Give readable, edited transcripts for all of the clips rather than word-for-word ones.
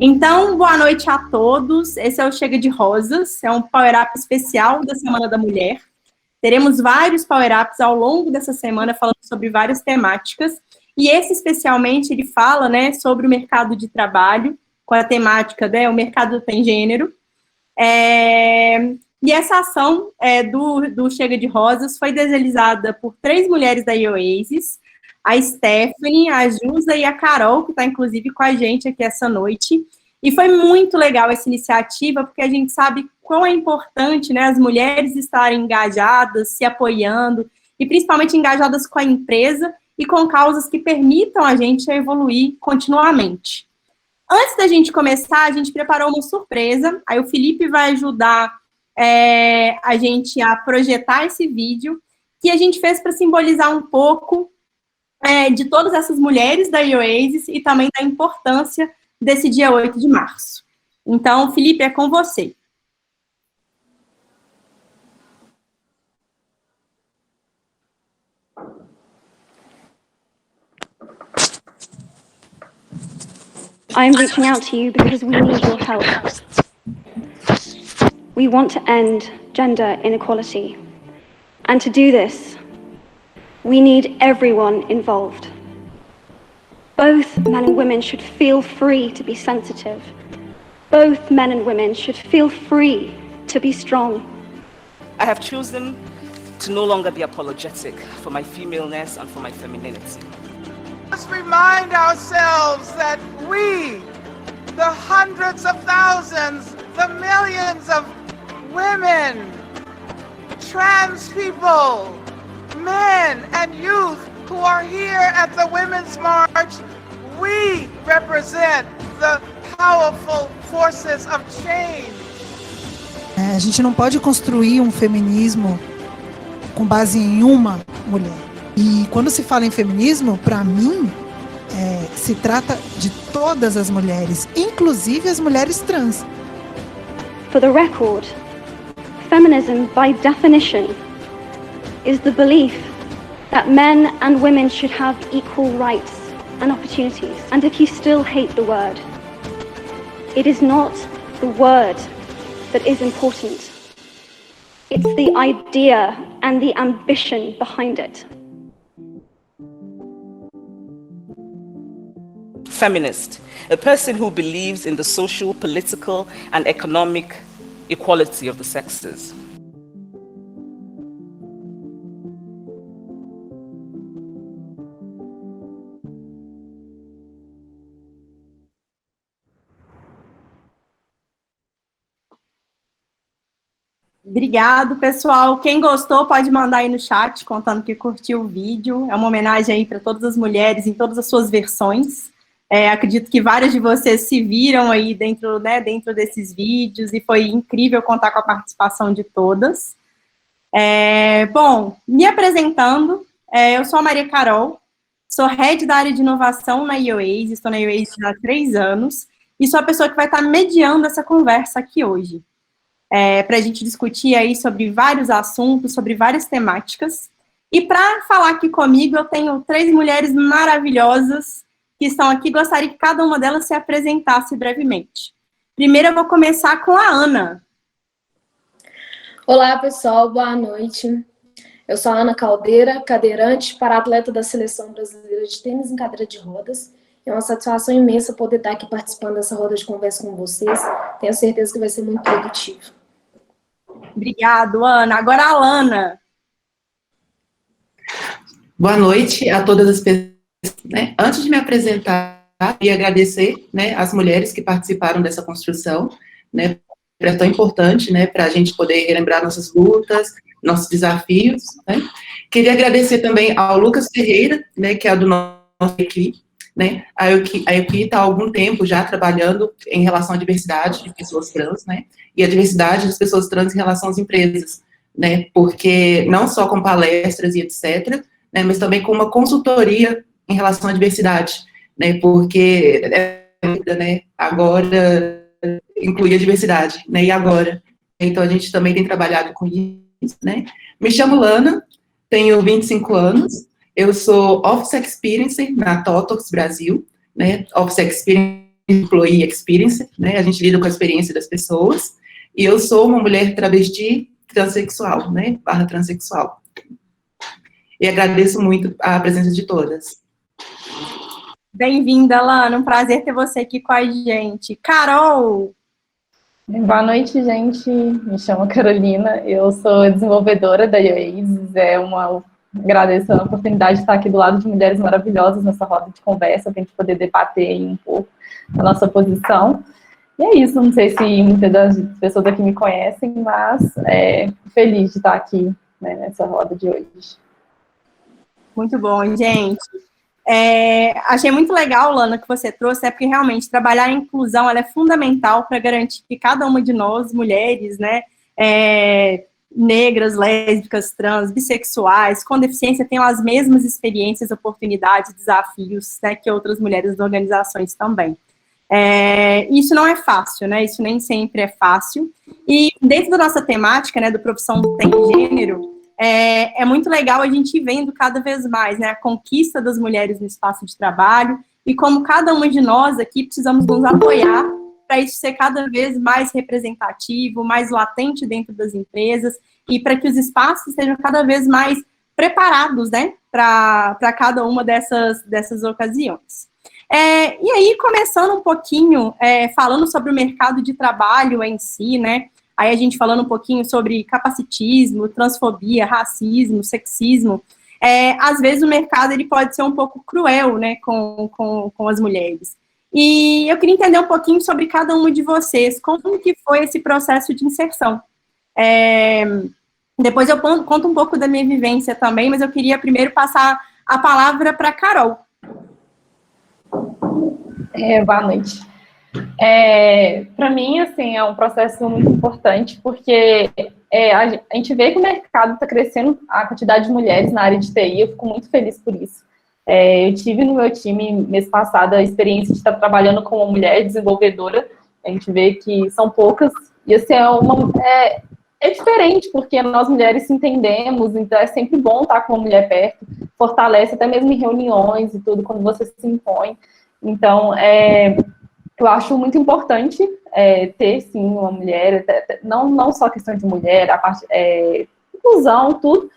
Então, boa noite a todos. Esse é o Chega de Rosas, é um Power Up especial da Semana da Mulher. Teremos vários Power Ups ao longo dessa semana falando sobre várias temáticas. E esse, especialmente, ele fala, né, sobre o mercado de trabalho, com a temática, né, o mercado tem gênero. E essa ação do Chega de Rosas foi idealizada por 3 mulheres da Oasis, a Stephanie, a Jusa e a Carol, que está, inclusive, com a gente aqui essa noite. E foi muito legal essa iniciativa, porque a gente sabe quão é importante, né, as mulheres estarem engajadas, se apoiando, e principalmente engajadas com a empresa e com causas que permitam a gente evoluir continuamente. Antes da gente começar, a gente preparou uma surpresa, aí o Felipe vai ajudar a gente a projetar esse vídeo, que a gente fez para simbolizar um pouco de todas essas mulheres da Oasis e também da importância desse dia 8 de março. Então, Felipe, é com você. I'm reaching out to you because we need your help. We want to end gender inequality. And to do this, we need everyone involved. Both men and women should feel free to be sensitive. Both men and women should feel free to be strong. I have chosen to no longer be apologetic for my femaleness and for my femininity. Let's remind ourselves that we, the hundreds of thousands, the millions of women, trans people, men and youth who are here at the Women's March, we represent the powerful forces of change. A gente não pode construir um feminismo com base em uma mulher. E quando se fala em feminismo, para mim, se trata de todas as mulheres, inclusive as mulheres trans. For the record, feminism, by definition, is the belief that men and women should have equal rights and opportunities. And if you still hate the word, it is not the word that is important. It's the idea and the ambition behind it. Feminist, a person who believes in the social, political, and economic equality of the sexes. Obrigado, pessoal. Quem gostou pode mandar aí no chat, contando que curtiu o vídeo. É uma homenagem aí para todas as mulheres em todas as suas versões. Acredito que várias de vocês se viram aí dentro desses vídeos e foi incrível contar com a participação de todas. Bom, me apresentando, eu sou a Maria Carol, sou head da área de inovação na Oasis, estou na Oasis há 3 anos e sou a pessoa que vai estar mediando essa conversa aqui hoje. Para a gente discutir aí sobre vários assuntos, sobre várias temáticas. E para falar aqui comigo, eu tenho 3 mulheres maravilhosas que estão aqui, gostaria que cada uma delas se apresentasse brevemente. Primeiro eu vou começar com a Ana. Olá, pessoal, boa noite. Eu sou a Ana Caldeira, cadeirante para atleta da Seleção Brasileira de Tênis em Cadeira de Rodas. É uma satisfação imensa poder estar aqui participando dessa roda de conversa com vocês. Tenho certeza que vai ser muito produtivo. Obrigado, Ana. Agora a Alana. Boa noite a todas as pessoas. Antes de me apresentar, queria agradecer, as mulheres que participaram dessa construção, é tão importante, para a gente poder relembrar nossas lutas, nossos desafios. Queria agradecer também ao Lucas Ferreira, que é do nosso equipe. A equipe está há algum tempo já trabalhando em relação à diversidade de pessoas trans, e a diversidade das pessoas trans em relação às empresas, porque não só com palestras e etc., mas também com uma consultoria em relação à diversidade, porque agora inclui a diversidade, e agora. Então, a gente também tem trabalhado com isso, Me chamo Lana, tenho 25 anos, eu sou Office Experience na Totox Brasil, Office Experience employee experience, né, a gente lida com a experiência das pessoas, e eu sou uma mulher travesti transexual, né, barra transexual. E agradeço muito a presença de todas. Bem-vinda, Lana, um prazer ter você aqui com a gente. Carol! Boa noite, gente. Me chamo Carolina, eu sou desenvolvedora da IOASES. Agradeço a oportunidade de estar aqui do lado de mulheres maravilhosas nessa roda de conversa, para a gente poder debater aí um pouco a nossa posição. E é isso, não sei se muitas das pessoas aqui me conhecem, mas feliz de estar aqui, né, nessa roda de hoje. Muito bom, gente. Achei muito legal, Lana, que você trouxe, porque realmente trabalhar a inclusão ela é fundamental para garantir que cada uma de nós, mulheres, né, negras, lésbicas, trans, bissexuais, com deficiência, tenham as mesmas experiências, oportunidades, desafios, né, que outras mulheres das organizações também. Isso não é fácil, né, isso nem sempre é fácil. E dentro da nossa temática, né, do Profissão Tem Gênero, é muito legal a gente ir vendo cada vez mais, né, a conquista das mulheres no espaço de trabalho e como cada uma de nós aqui precisamos nos apoiar para isso ser cada vez mais representativo, mais latente dentro das empresas e para que os espaços sejam cada vez mais preparados, né, para cada uma dessas ocasiões. E aí, começando um pouquinho, falando sobre o mercado de trabalho em si, né, aí a gente falando um pouquinho sobre capacitismo, transfobia, racismo, sexismo, às vezes o mercado ele pode ser um pouco cruel, né, com as mulheres. E eu queria entender um pouquinho sobre cada uma de vocês, como que foi esse processo de inserção. Depois eu conto um pouco da minha vivência também, mas eu queria primeiro passar a palavra para a Carol. Boa noite. Para mim, assim, é um processo muito importante, porque a gente vê que o mercado está crescendo, a quantidade de mulheres na área de TI, eu fico muito feliz por isso. Eu tive no meu time, mês passado, a experiência de estar trabalhando com uma mulher desenvolvedora, a gente vê que são poucas, e assim, é diferente, porque nós mulheres se entendemos, então é sempre bom estar com uma mulher perto, fortalece até mesmo em reuniões e tudo, quando você se impõe. Então, eu acho muito importante ter, sim, uma mulher, não só a questão de mulher, a parte inclusão, tudo,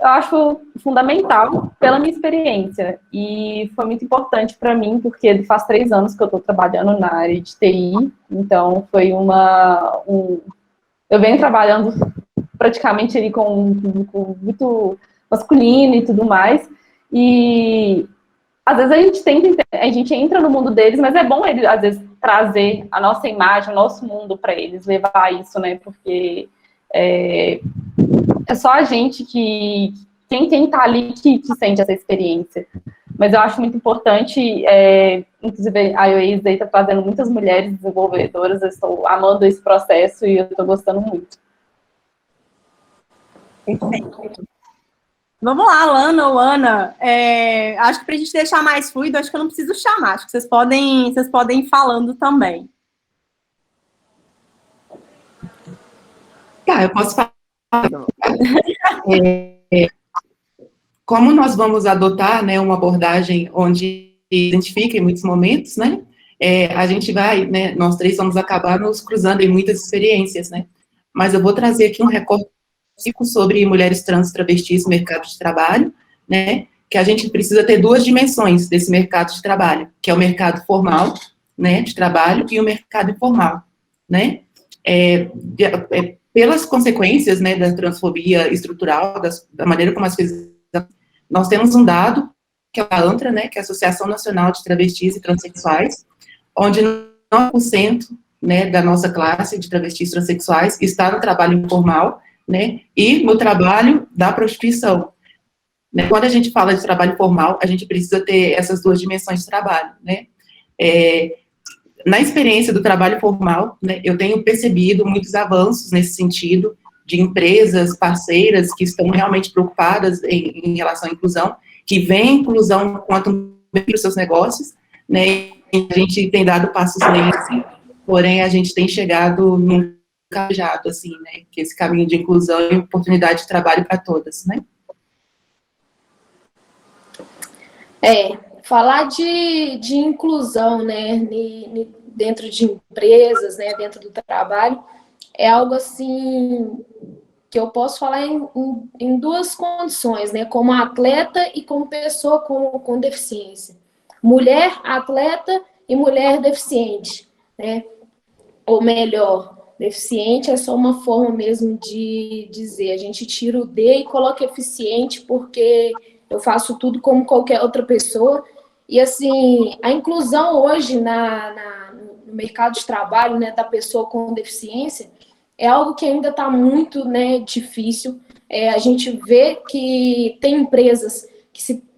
eu acho fundamental pela minha experiência. E foi muito importante para mim, porque faz 3 anos que eu estou trabalhando na área de TI, então foi eu venho trabalhando praticamente ali com um público muito masculino e tudo mais, e às vezes a gente entra no mundo deles, mas é bom ele, às vezes, trazer a nossa imagem, o nosso mundo para eles, levar isso, né, porque é só a gente quem tá ali que sente essa experiência. Mas eu acho muito importante, inclusive a IOASES está trazendo muitas mulheres desenvolvedoras, eu estou amando esse processo e eu estou gostando muito. Perfeito. Vamos lá, Lana ou Ana, acho que para a gente deixar mais fluido, acho que eu não preciso chamar, acho que vocês podem ir falando também. Tá, eu posso falar. Como nós vamos adotar, né, uma abordagem onde identifica em muitos momentos, né, a gente vai, né, nós 3 vamos acabar nos cruzando em muitas experiências, né, mas eu vou trazer aqui um recorte sobre mulheres trans e travestis no mercado de trabalho, né, que a gente precisa ter 2 dimensões desse mercado de trabalho, que é o mercado formal, né, de trabalho, e o mercado informal, né, pelas consequências, né, da transfobia estrutural, da maneira como as coisas... Nós temos um dado, que é a ANTRA, né, que é a Associação Nacional de Travestis e Transsexuais, onde 9%, né, da nossa classe de travestis e transexuais está no trabalho informal, né, e no trabalho da prostituição. Né? Quando a gente fala de trabalho formal, a gente precisa ter essas 2 dimensões de trabalho, né. Na experiência do trabalho formal, né, eu tenho percebido muitos avanços nesse sentido, de empresas parceiras que estão realmente preocupadas em relação à inclusão, que veem a inclusão quanto para os seus negócios, né, e a gente tem dado passos nesse, porém a gente tem chegado num caminho, assim, né, que esse caminho de inclusão e oportunidade de trabalho para todas, né. Falar de inclusão, né, dentro de empresas, né, dentro do trabalho, é algo assim que eu posso falar em duas condições, né, como atleta e como pessoa com deficiência. Mulher atleta e mulher deficiente, né, ou melhor, deficiente é só uma forma mesmo de dizer, a gente tira o D e coloca eficiente porque eu faço tudo como qualquer outra pessoa. E, assim, a inclusão hoje no mercado de trabalho, né, da pessoa com deficiência é algo que ainda está muito, né, difícil. A gente vê que tem empresas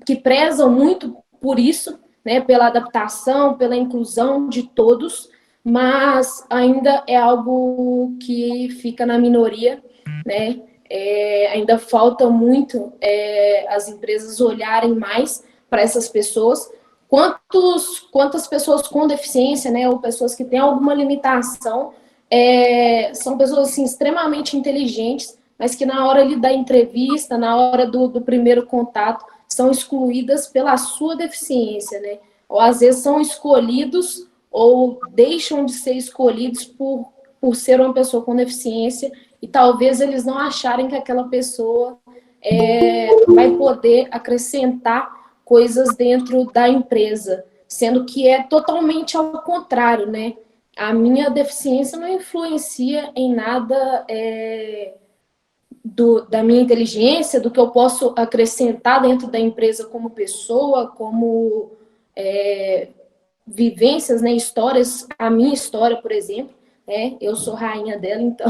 que prezam muito por isso, né, pela adaptação, pela inclusão de todos, mas ainda é algo que fica na minoria, né? Ainda falta muito as empresas olharem mais para essas pessoas. Quantas pessoas com deficiência, né, ou pessoas que têm alguma limitação, são pessoas assim, extremamente inteligentes, mas que na hora ali da entrevista, na hora do primeiro contato, são excluídas pela sua deficiência, né? Ou às vezes são escolhidos ou deixam de ser escolhidos por ser uma pessoa com deficiência e talvez eles não acharem que aquela pessoa vai poder acrescentar coisas dentro da empresa, sendo que é totalmente ao contrário, né? A minha deficiência não influencia em nada da minha inteligência, do que eu posso acrescentar dentro da empresa como pessoa, como vivências, né, histórias, a minha história, por exemplo, eu sou rainha dela, então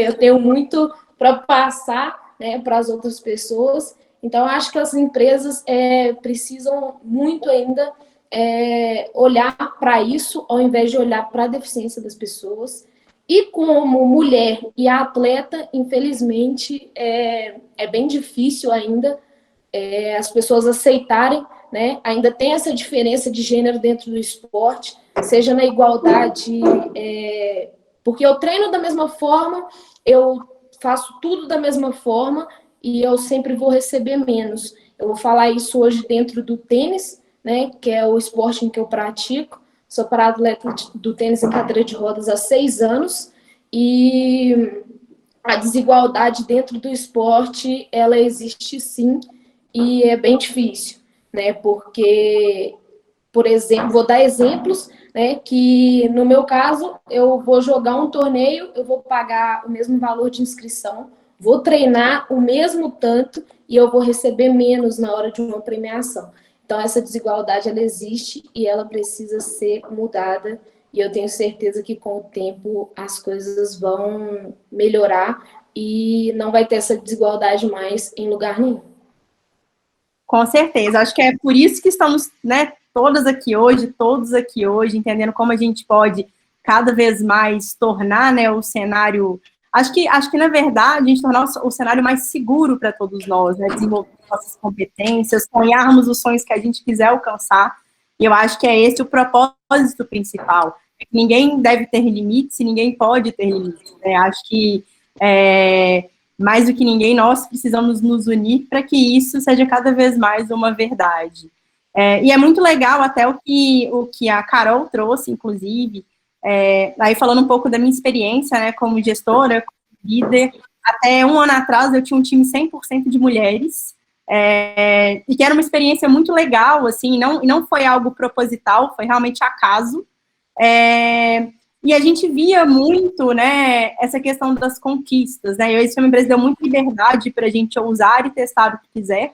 eu tenho muito para passar, né, para as outras pessoas. Então, acho que as empresas precisam muito ainda olhar para isso, ao invés de olhar para a deficiência das pessoas. E como mulher e atleta, infelizmente, é bem difícil ainda as pessoas aceitarem, né? Ainda tem essa diferença de gênero dentro do esporte, seja na igualdade, porque eu treino da mesma forma, eu faço tudo da mesma forma e eu sempre vou receber menos. Eu vou falar isso hoje dentro do tênis, né? Que é o esporte em que eu pratico. Sou para-atleta do tênis em cadeira de rodas há 6 anos e a desigualdade dentro do esporte, ela existe sim e é bem difícil, né? Porque, por exemplo, vou dar exemplos, né? Que no meu caso, eu vou jogar um torneio, eu vou pagar o mesmo valor de inscrição, vou treinar o mesmo tanto e eu vou receber menos na hora de uma premiação. Então, essa desigualdade, ela existe e ela precisa ser mudada. E eu tenho certeza que, com o tempo, as coisas vão melhorar e não vai ter essa desigualdade mais em lugar nenhum. Com certeza. Acho que é por isso que estamos, né, todos aqui hoje, entendendo como a gente pode cada vez mais tornar, né, o cenário... Acho que, na verdade, a gente tornar o cenário mais seguro para todos nós, né, desenvolver nossas competências, sonharmos os sonhos que a gente quiser alcançar, e eu acho que é esse o propósito principal. Ninguém deve ter limites e ninguém pode ter limites, né? Acho que, mais do que ninguém, nós precisamos nos unir para que isso seja cada vez mais uma verdade. E é muito legal até o que a Carol trouxe, inclusive, aí falando um pouco da minha experiência, né, como gestora, como líder. Até 1 ano atrás eu tinha um time 100% de mulheres, e que era uma experiência muito legal, assim, não foi algo proposital, foi realmente acaso, e a gente via muito, né, essa questão das conquistas, né, e isso a empresa deu muita liberdade para a gente ousar e testar o que quiser,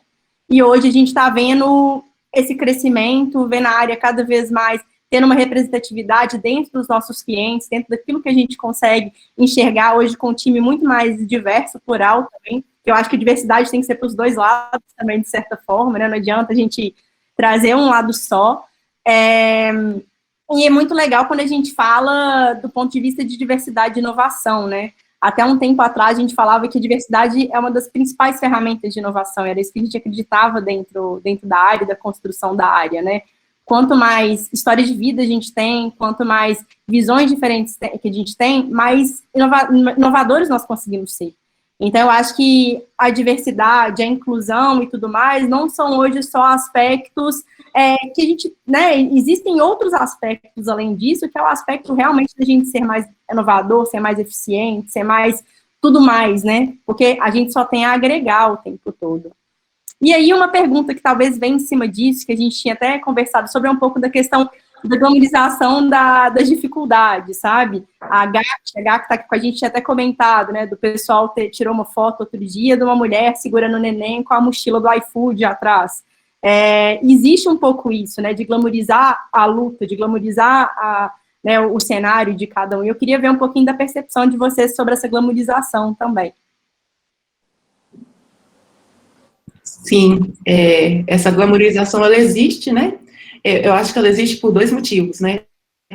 e hoje a gente está vendo esse crescimento, vendo a área cada vez mais tendo uma representatividade dentro dos nossos clientes, dentro daquilo que a gente consegue enxergar hoje com um time muito mais diverso, plural também. Eu acho que a diversidade tem que ser para os dois lados também, de certa forma, né? Não adianta a gente trazer um lado só. E é muito legal quando a gente fala do ponto de vista de diversidade e inovação, né? Até um tempo atrás a gente falava que a diversidade é uma das principais ferramentas de inovação, era isso que a gente acreditava dentro da área, da construção da área, né? Quanto mais história de vida a gente tem, quanto mais visões diferentes que a gente tem, mais inovadores nós conseguimos ser. Então, eu acho que a diversidade, a inclusão e tudo mais não são hoje só aspectos que a gente, né, existem outros aspectos além disso, que é o aspecto realmente da gente ser mais inovador, ser mais eficiente, ser mais tudo mais, né, porque a gente só tem a agregar o tempo todo. E aí, uma pergunta que talvez venha em cima disso, que a gente tinha até conversado sobre, é um pouco da questão da glamorização das dificuldades, sabe? A Gá, que está aqui com a gente, tinha até comentado, né, do pessoal tirou uma foto outro dia de uma mulher segurando o neném com a mochila do iFood atrás. Existe um pouco isso, né, de glamorizar a luta, de glamorizar né, o cenário de cada um. E eu queria ver um pouquinho da percepção de vocês sobre essa glamorização também. Sim, essa glamorização, ela existe, né? Eu acho que ela existe por dois motivos, né?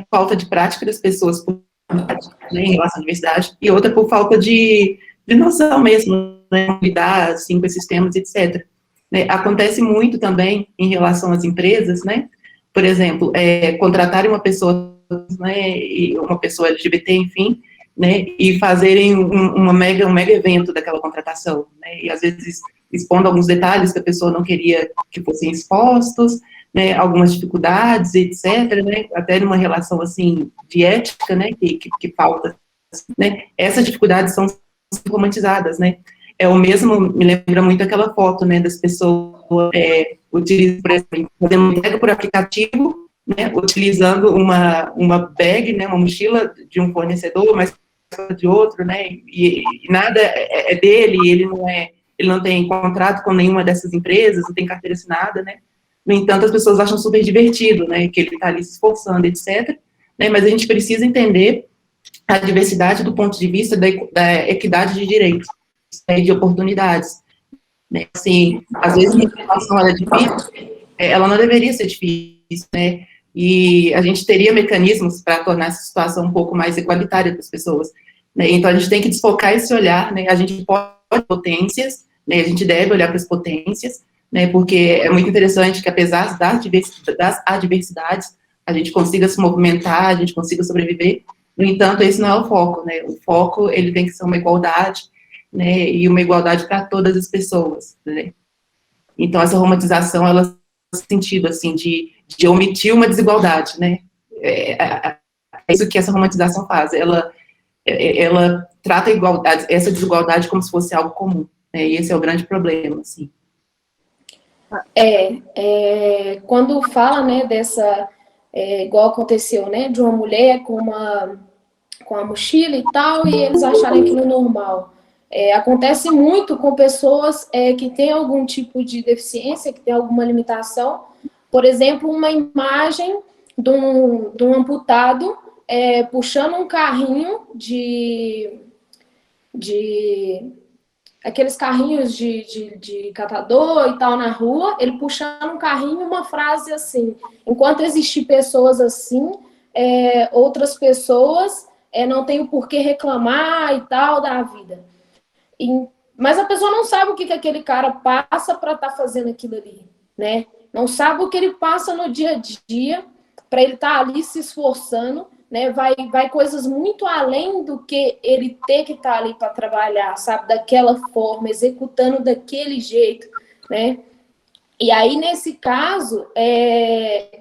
Falta de prática das pessoas né, em relação à diversidade, e outra por falta de noção mesmo, né? Lidar, assim, com esses temas, etc. Né? Acontece muito também em relação às empresas, né? Por exemplo, contratarem uma pessoa, né, uma pessoa LGBT, enfim, né, e fazerem um mega evento daquela contratação, né? E às vezes expondo alguns detalhes que a pessoa não queria que fossem expostos, né, algumas dificuldades, etc., né, até numa relação, assim, de ética, né, que falta, né, essas dificuldades são romantizadas, né, o mesmo, me lembra muito aquela foto, né, das pessoas utilizando, por exemplo, fazendo entrega por aplicativo, né, utilizando uma bag, né, uma mochila de um fornecedor, mas de outro, né, e nada é dele, ele não tem contrato com nenhuma dessas empresas, não tem carteira assinada, né. No entanto, as pessoas acham super divertido, né, que ele está ali se esforçando, etc., né, mas a gente precisa entender a diversidade do ponto de vista da equidade de direitos, né, de oportunidades, né, assim, às vezes a situação ela é difícil, ela não deveria ser difícil, né, e a gente teria mecanismos para tornar essa situação um pouco mais igualitária para as pessoas, né, então a gente tem que desfocar esse olhar, né, a gente pode potências, né, a gente deve olhar para as potências, né, porque é muito interessante que, apesar das adversidades, a gente consiga se movimentar, a gente consiga sobreviver. No entanto, esse não é o foco, né, o foco, ele tem que ser uma igualdade, né, e uma igualdade para todas as pessoas, né. Então, essa romantização, ela tem sentido, assim, de omitir uma desigualdade, né, é isso que essa romantização faz, ela trata a igualdade, essa desigualdade como se fosse algo comum, né, e esse é o grande problema, assim. Quando fala, né, dessa, igual aconteceu, né, de uma mulher com a mochila e tal, e eles acharem aquilo normal. Acontece muito com pessoas que têm algum tipo de deficiência, que têm alguma limitação. Por exemplo, uma imagem de um amputado puxando um carrinho aqueles carrinhos de catador e tal na rua, ele puxando um carrinho, uma frase assim: enquanto existir pessoas assim, outras pessoas não têm o porquê reclamar e tal da vida. Mas a pessoa não sabe o que aquele cara passa para estar fazendo aquilo ali, né? Não sabe o que ele passa no dia a dia para ele estar ali se esforçando, né? Vai coisas muito além do que ele ter que estar ali para trabalhar, sabe? Daquela forma, executando daquele jeito, né? E aí, nesse caso,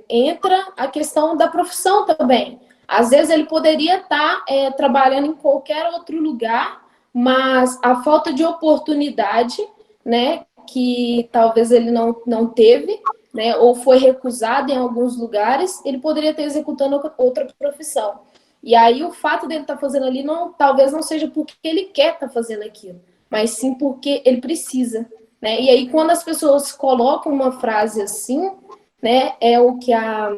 entra a questão da profissão também. Às vezes ele poderia estar trabalhando em qualquer outro lugar, mas a falta de oportunidade, né, que talvez ele não teve, né, ou foi recusado em alguns lugares, ele poderia estar executando outra profissão. E aí o fato dele estar fazendo ali talvez não seja porque ele quer estar fazendo aquilo, mas sim porque ele precisa, né? E aí quando as pessoas colocam uma frase assim, né, é o que a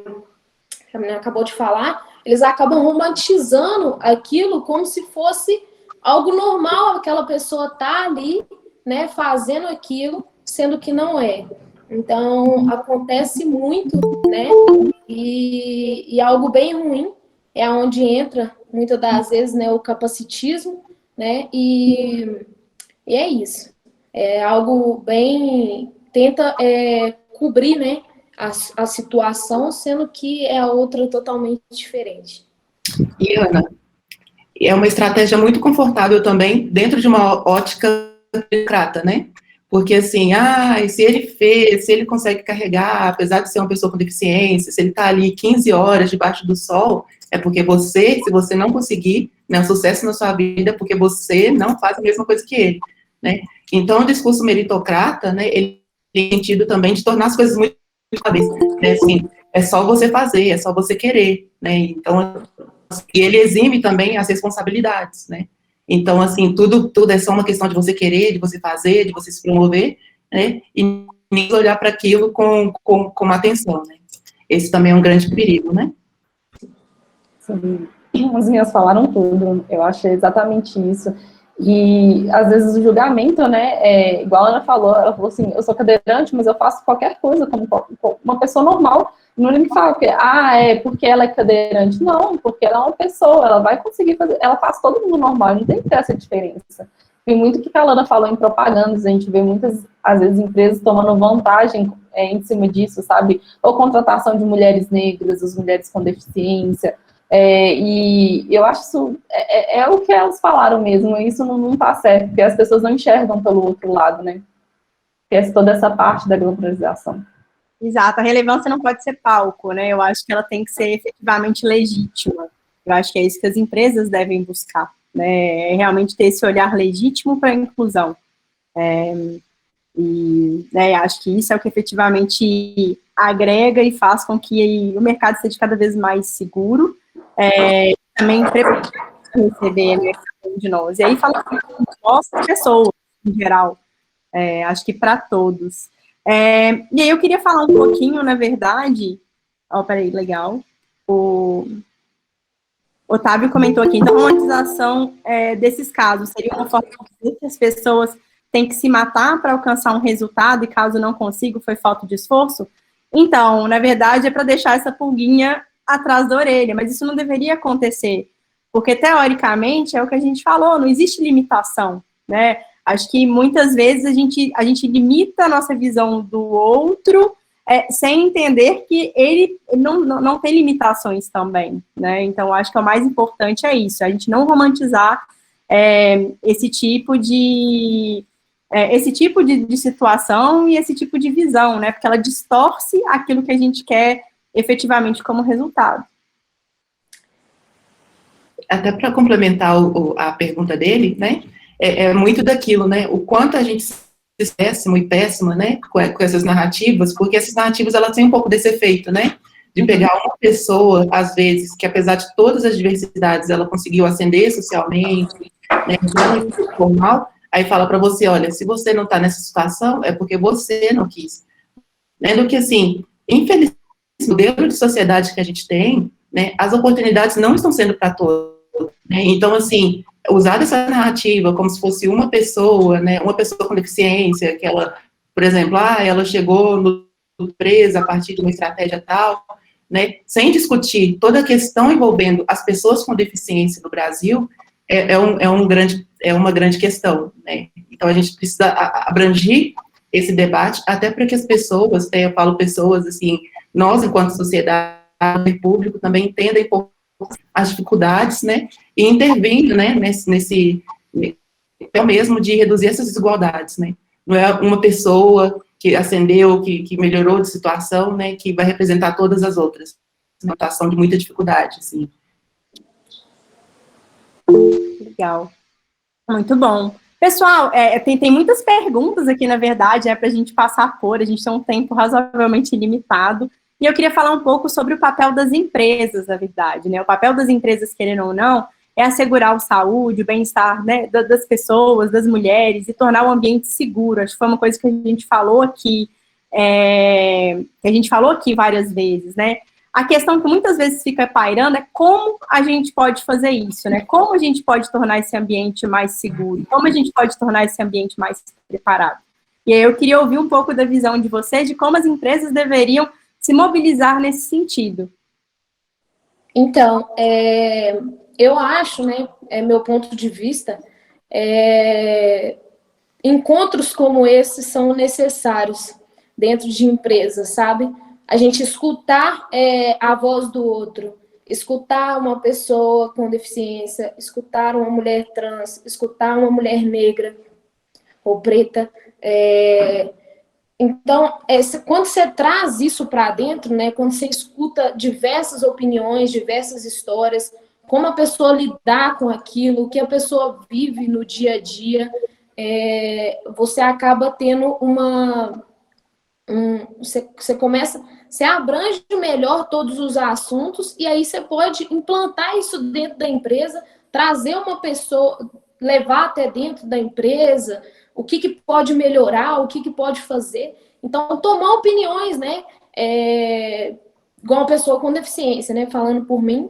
menina acabou de falar, eles acabam romantizando aquilo como se fosse algo normal, aquela pessoa tá ali, né, fazendo aquilo, sendo que não é. Então, acontece muito, né, e algo bem ruim é onde entra, muitas das vezes, né, o capacitismo, né, e é isso. É algo bem... Tenta cobrir, né, a situação, sendo que é outra totalmente diferente. E, Ana, é uma estratégia muito confortável também, dentro de uma ótica democrata, né? Porque, assim, se ele consegue carregar, apesar de ser uma pessoa com deficiência, se ele está ali 15 horas debaixo do sol, é porque se você não conseguir, né, o sucesso na sua vida, é porque você não faz a mesma coisa que ele, né? Então, o discurso meritocrata, né, ele tem sentido também de tornar as coisas muito fáceis, né? Assim, é só você fazer, é só você querer, né? Então, e ele exime também as responsabilidades, né? Então, assim, tudo é só uma questão de você querer, de você fazer, de você se promover, né? E nem olhar para aquilo com atenção, né? Esse também é um grande perigo, né? Sim, as minhas falaram tudo, eu achei exatamente isso. E, às vezes, o julgamento, né, igual a Ana falou, ela falou assim, eu sou cadeirante, mas eu faço qualquer coisa como uma pessoa normal. Não me fala que, é porque ela é cadeirante. Não, porque ela é uma pessoa, ela vai conseguir fazer, ela faz todo mundo normal, não tem que ter essa diferença. Tem muito que a Alana falou em propagandas, a gente vê muitas, às vezes, empresas tomando vantagem em cima disso, sabe? Ou contratação de mulheres negras, as mulheres com deficiência, e eu acho isso, é o que elas falaram mesmo, isso não tá certo, porque as pessoas não enxergam pelo outro lado, né? Que é toda essa parte da globalização. Exato, a relevância não pode ser palco, né? Eu acho que ela tem que ser efetivamente legítima. Eu acho que é isso que as empresas devem buscar, né? É realmente ter esse olhar legítimo para a inclusão. E acho que isso é o que efetivamente agrega e faz com que o mercado seja cada vez mais seguro, também preparado para receber, né, de nós. E aí, falando de nós, pessoas, em geral, acho que para todos. E aí eu queria falar um pouquinho, na verdade, peraí, legal, o Otávio comentou aqui, então a romantização desses casos seria uma forma de dizer que as pessoas têm que se matar para alcançar um resultado e caso não consiga, foi falta de esforço? Então, na verdade, é para deixar essa pulguinha atrás da orelha, mas isso não deveria acontecer, porque teoricamente é o que a gente falou, não existe limitação, né? Acho que muitas vezes a gente limita a nossa visão do outro sem entender que ele não tem limitações também, né? Então, acho que o mais importante é isso, a gente não romantizar esse tipo de situação e esse tipo de visão, né? Porque ela distorce aquilo que a gente quer efetivamente como resultado. Até para complementar a pergunta dele, né? É muito daquilo, né? O quanto a gente se péssimo e péssima, né? Com essas narrativas, porque essas narrativas elas têm um pouco desse efeito, né? De pegar uma pessoa, às vezes, que apesar de todas as diversidades, ela conseguiu ascender socialmente, né? Não formal, aí fala para você, olha, se você não está nessa situação, é porque você não quis. Né? Do que, assim, infelizmente, o modelo de sociedade que a gente tem, né, as oportunidades não estão sendo para todos. Né? Então, assim, usar essa narrativa como se fosse uma pessoa, né, uma pessoa com deficiência, que ela, por exemplo, ela chegou no empresa a partir de uma estratégia tal, né, sem discutir toda a questão envolvendo as pessoas com deficiência no Brasil, é uma grande questão, né? Então, a gente precisa abranger esse debate, até para que as pessoas, eu falo pessoas, assim, nós, enquanto sociedade, público, também entendem as dificuldades, né, e intervindo, né, nesse mesmo de reduzir essas desigualdades, né, não é uma pessoa que ascendeu, que melhorou de situação, né, que vai representar todas as outras, uma situação de muita dificuldade, assim. Legal. Muito bom. Pessoal, tem muitas perguntas aqui, na verdade, para a gente passar por, a gente tem um tempo razoavelmente limitado, e eu queria falar um pouco sobre o papel das empresas, na verdade, né? O papel das empresas, querendo ou não, é assegurar a saúde, o bem-estar, né, das pessoas, das mulheres, e tornar o ambiente seguro. Acho que foi uma coisa que a gente falou aqui, várias vezes, né? A questão que muitas vezes fica pairando é como a gente pode fazer isso, né? Como a gente pode tornar esse ambiente mais seguro? Como a gente pode tornar esse ambiente mais preparado? E aí eu queria ouvir um pouco da visão de vocês de como as empresas deveriam se mobilizar nesse sentido. Então, eu acho, né, meu ponto de vista, encontros como esses são necessários dentro de empresas, sabe? A gente escutar a voz do outro escutar uma pessoa com deficiência, escutar uma mulher trans, escutar uma mulher negra ou preta. Então, quando você traz isso para dentro, né, quando você escuta diversas opiniões, diversas histórias, como a pessoa lidar com aquilo, o que a pessoa vive no dia a dia, você acaba tendo você abrange melhor todos os assuntos e aí você pode implantar isso dentro da empresa, trazer uma pessoa, levar até dentro da empresa, o que pode melhorar, o que pode fazer. Então, tomar opiniões, né? Igual uma pessoa com deficiência, né? Falando por mim,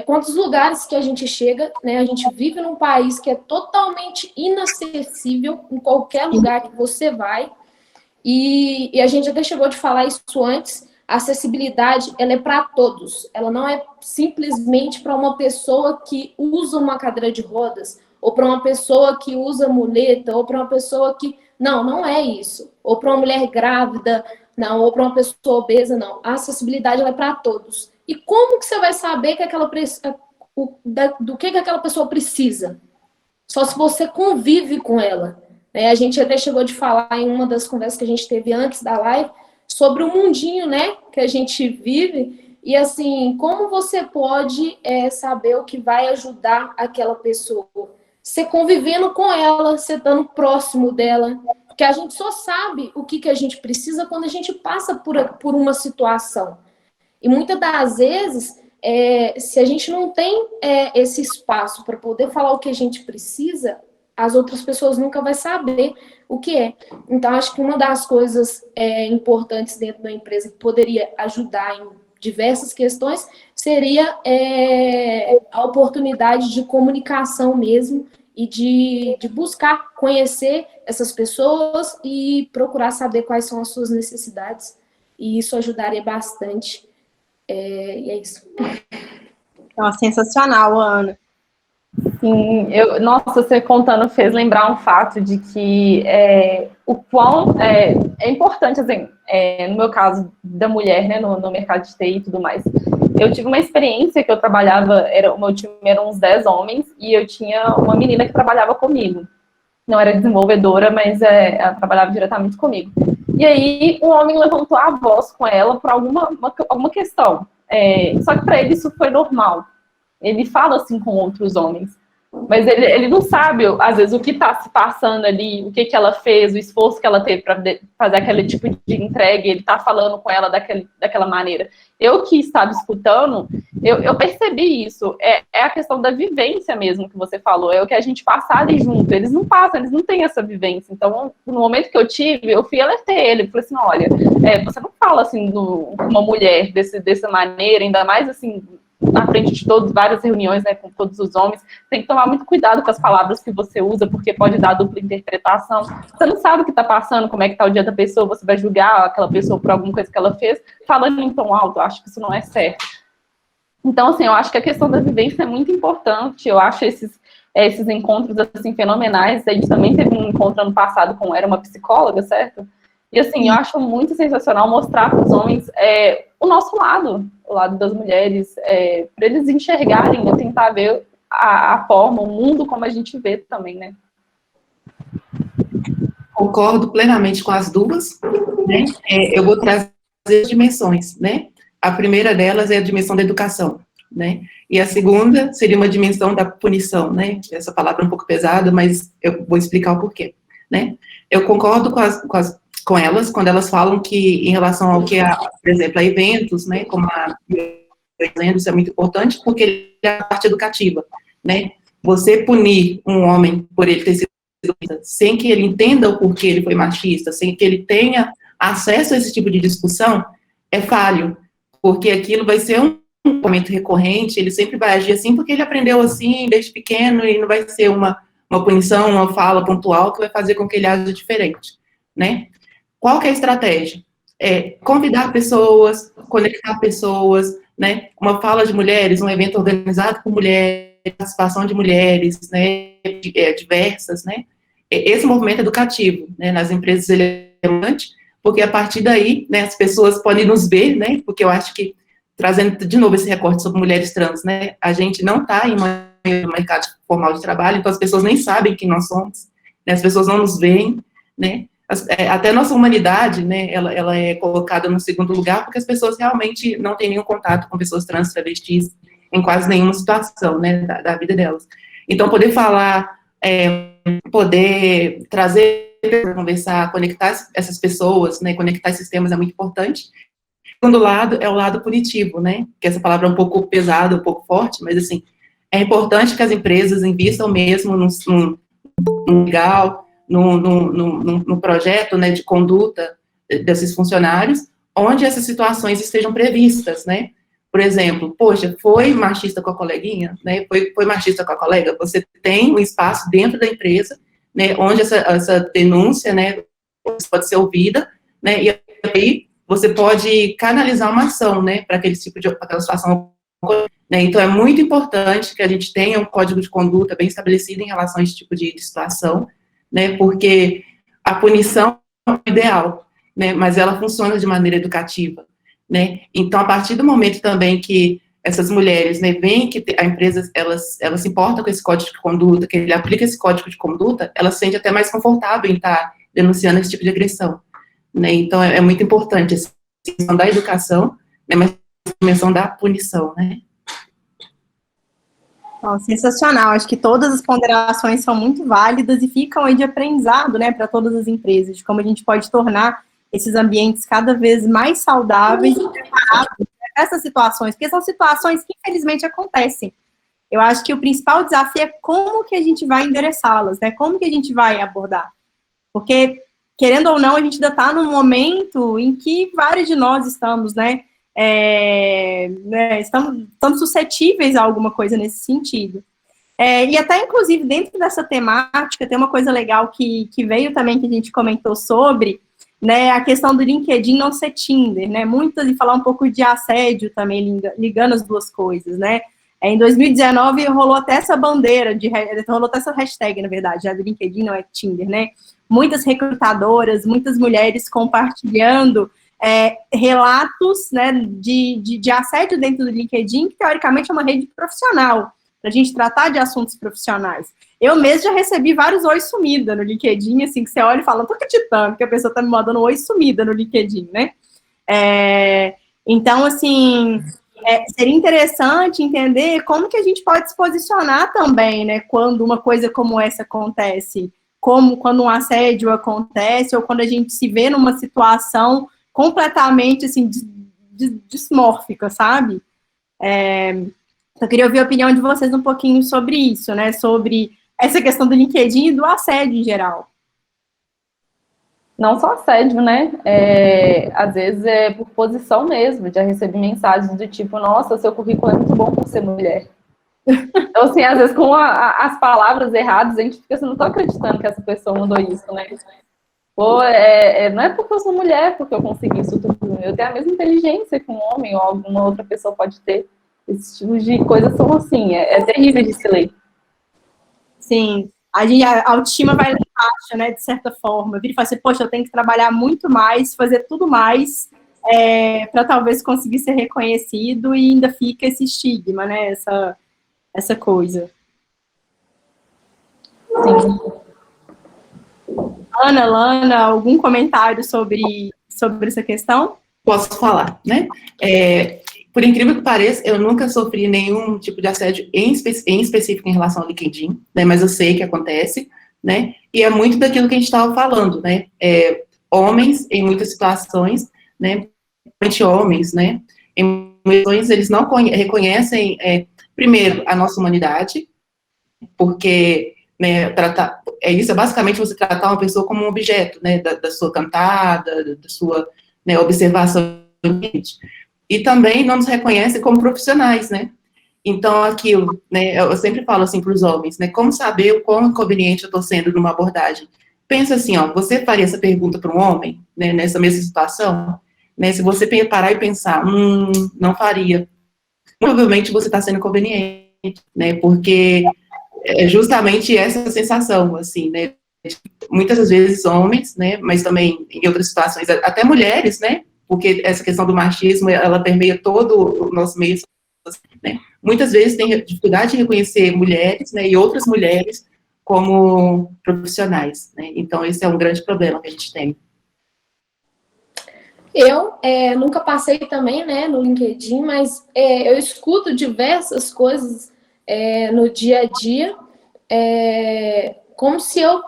quantos lugares que a gente chega, né? A gente vive num país que é totalmente inacessível em qualquer lugar que você vai. E a gente até chegou de falar isso antes, a acessibilidade, ela é para todos. Ela não é simplesmente para uma pessoa que usa uma cadeira de rodas, ou para uma pessoa que usa muleta, ou para uma pessoa que... Não é isso. Ou para uma mulher grávida, não, ou para uma pessoa obesa, não. A acessibilidade, ela é para todos. E como que você vai saber do que aquela pessoa precisa? Só se você convive com ela. A gente até chegou de falar em uma das conversas que a gente teve antes da live sobre o mundinho, né, que a gente vive. E, assim, como você pode saber o que vai ajudar aquela pessoa? Você convivendo com ela, você estando próximo dela. Porque a gente só sabe o que a gente precisa quando a gente passa por uma situação. E muitas das vezes, se a gente não tem esse espaço para poder falar o que a gente precisa, as outras pessoas nunca vão saber o que é. Então, acho que uma das coisas importantes dentro da empresa que poderia ajudar em diversas questões seria a oportunidade de comunicação mesmo e de buscar conhecer essas pessoas e procurar saber quais são as suas necessidades. E isso ajudaria bastante. E é isso. Sensacional, Ana. Sim, nossa, você contando fez lembrar um fato de que o quão é importante, assim, no meu caso da mulher, né, no mercado de TI e tudo mais. Eu tive uma experiência que eu trabalhava, o meu time eram uns 10 homens, e eu tinha uma menina que trabalhava comigo. Não era desenvolvedora, mas ela trabalhava diretamente comigo. E aí, um homem levantou a voz com ela por alguma questão. Só que para ele isso foi normal. Ele fala assim com outros homens, mas ele não sabe, às vezes, o que está se passando ali, o que ela fez, o esforço que ela teve para fazer aquele tipo de entrega, ele está falando com ela daquela maneira. Eu que estava escutando, eu percebi isso. É a questão da vivência mesmo que você falou, é o que a gente passa ali junto. Eles não passam, eles não têm essa vivência. Então, no momento que eu tive, eu fui alertar ele, falei assim, olha, você não fala assim com uma mulher dessa maneira, ainda mais assim, na frente de várias reuniões, né, com todos os homens, tem que tomar muito cuidado com as palavras que você usa, porque pode dar dupla interpretação. Você não sabe o que está passando, como é que está o dia da pessoa, você vai julgar aquela pessoa por alguma coisa que ela fez, falando em tom alto. Eu acho que isso não é certo. Então, assim, eu acho que a questão da vivência é muito importante. Eu acho esses encontros, assim, fenomenais. A gente também teve um encontro ano passado era uma psicóloga, certo? E, assim, eu acho muito sensacional mostrar para os homens o nosso lado, o lado das mulheres, para eles enxergarem, tentar ver a forma, o mundo como a gente vê também, né? Concordo plenamente com as duas, né? Eu vou trazer as dimensões, né? A primeira delas é a dimensão da educação, né? E a segunda seria uma dimensão da punição, né? Essa palavra é um pouco pesada, mas eu vou explicar o porquê, né? Eu concordo com elas, quando elas falam que, em relação ao que, por exemplo, a eventos, né, como isso é muito importante, porque ele é a parte educativa, né? Você punir um homem por ele ter sido sem que ele entenda o porquê ele foi machista, sem que ele tenha acesso a esse tipo de discussão, é falho, porque aquilo vai ser um momento recorrente, ele sempre vai agir assim, porque ele aprendeu assim desde pequeno, e não vai ser uma punição, uma fala pontual que vai fazer com que ele aja diferente, né? Qual que é a estratégia? Convidar pessoas, conectar pessoas, né? Uma fala de mulheres, um evento organizado por mulheres, participação de mulheres, né? Diversas, né? Esse movimento educativo, né? Nas empresas ele é relevante, porque a partir daí, né? As pessoas podem nos ver, né? Porque eu acho que trazendo de novo esse recorte sobre mulheres trans, né? A gente não está em um mercado formal de trabalho, então as pessoas nem sabem quem nós somos, né? As pessoas não nos veem, né? Até a nossa humanidade, né, ela é colocada no segundo lugar, porque as pessoas realmente não têm nenhum contato com pessoas trans, travestis, em quase nenhuma situação, né, da vida delas. Então, poder falar, poder trazer, conversar, conectar essas pessoas, né, conectar esses temas é muito importante. O segundo lado é o lado punitivo, né, que essa palavra é um pouco pesada, um pouco forte, mas, assim, é importante que as empresas invistam mesmo no legal, no projeto, né, de conduta desses funcionários, onde essas situações estejam previstas, né? Por exemplo, poxa, foi machista com a coleguinha, né? Foi machista com a colega, você tem um espaço dentro da empresa, né, onde essa denúncia, né, pode ser ouvida, né, e aí você pode canalizar uma ação, né, para aquela situação, né? Então é muito importante que a gente tenha um código de conduta bem estabelecido em relação a esse tipo de situação, né, porque a punição é o ideal, né, mas ela funciona de maneira educativa, né, então a partir do momento também que essas mulheres, né, veem que a empresa, ela se importa com esse código de conduta, que ele aplica esse código de conduta, ela se sente até mais confortável em estar denunciando esse tipo de agressão, né, então é muito importante essa questão da educação, né, mas a dimensão da punição, né. Sensacional, acho que todas as ponderações são muito válidas e ficam aí de aprendizado, né, para todas as empresas, de como a gente pode tornar esses ambientes cada vez mais saudáveis e preparados para essas situações, porque são situações que infelizmente acontecem. Eu acho que o principal desafio é como que a gente vai endereçá-las, né, como que a gente vai abordar, porque, querendo ou não, a gente ainda está num momento em que vários de nós estamos, né, estamos suscetíveis a alguma coisa nesse sentido. E até, inclusive, dentro dessa temática, tem uma coisa legal que veio também, que a gente comentou sobre, né, a questão do LinkedIn não ser Tinder, né, e falar um pouco de assédio também, ligando as duas coisas, né. Em 2019, rolou até essa bandeira, rolou até essa hashtag, na verdade, já do LinkedIn, não é Tinder, né, muitas recrutadoras, muitas mulheres compartilhando relatos, né, de assédio dentro do LinkedIn, que teoricamente é uma rede profissional, para a gente tratar de assuntos profissionais. Eu mesmo já recebi vários oi sumida no LinkedIn, assim, que você olha e fala, não tô acreditando que a pessoa tá me mandando oi sumida no LinkedIn, né? Então, assim, seria interessante entender como que a gente pode se posicionar também, né, quando uma coisa como essa acontece, como quando um assédio acontece, ou quando a gente se vê numa situação completamente, assim, dismórfica, sabe? Eu queria ouvir a opinião de vocês um pouquinho sobre isso, né? Sobre essa questão do LinkedIn e do assédio em geral. Não só assédio, né? Às vezes é por posição mesmo. Já recebi mensagens do tipo, nossa, seu currículo é muito bom por ser mulher. Então, assim, às vezes com as palavras erradas, a gente fica assim, não tô acreditando que essa pessoa mandou isso, né? Pô, não é porque eu sou mulher, porque eu consegui isso tudo. Eu tenho a mesma inteligência que um homem ou alguma outra pessoa pode ter. Esse tipo de coisas são assim, é terrível de se ler. Sim, a autoestima vai lá embaixo, né, de certa forma. Vira e fala assim, poxa, eu tenho que trabalhar muito mais, fazer tudo mais, para talvez conseguir ser reconhecido, e ainda fica esse estigma, né, essa coisa. Sim. Ana, Lana, algum comentário sobre essa questão? Posso falar, né? Por incrível que pareça, eu nunca sofri nenhum tipo de assédio em específico em relação ao LinkedIn, né? Mas eu sei que acontece, né? E é muito daquilo que a gente estava falando, né? Homens, em muitas situações, né? Principalmente homens, né? Em muitas situações, eles não reconhecem, primeiro, a nossa humanidade, porque, né, isso é basicamente você tratar uma pessoa como um objeto, né, da sua cantada, da sua, né, observação. E também não nos reconhece como profissionais, né, então aquilo, né, eu sempre falo assim para os homens, né, como saber o quão inconveniente eu estou sendo numa abordagem. Pensa assim, ó, você faria essa pergunta para um homem, né, nessa mesma situação, né, se você parar e pensar, não faria, provavelmente você está sendo inconveniente, né, porque é justamente essa sensação, assim, né, muitas vezes homens, né, mas também em outras situações, até mulheres, né, porque essa questão do machismo, ela permeia todo o nosso meio, né? Muitas vezes tem dificuldade em reconhecer mulheres, né, e outras mulheres como profissionais, né? Então, esse é um grande problema que a gente tem. Eu nunca passei também, né, no LinkedIn, mas eu escuto diversas coisas no dia a dia, como se eu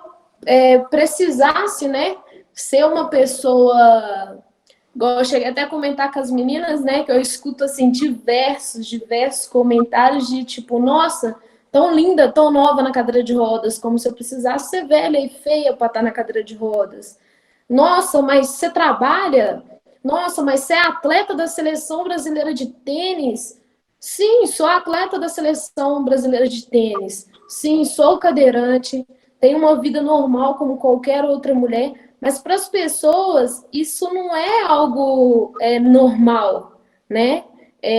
precisasse, né, ser uma pessoa... Igual eu cheguei até a comentar com as meninas, né, que eu escuto, assim, diversos comentários de tipo, nossa, tão linda, tão nova na cadeira de rodas, como se eu precisasse ser velha e feia para estar na cadeira de rodas. Nossa, mas você trabalha? Nossa, mas você é atleta da seleção brasileira de tênis? Sim, sou atleta da seleção brasileira de tênis. Sim, sou cadeirante, tenho uma vida normal como qualquer outra mulher, mas para as pessoas isso não é algo normal, né?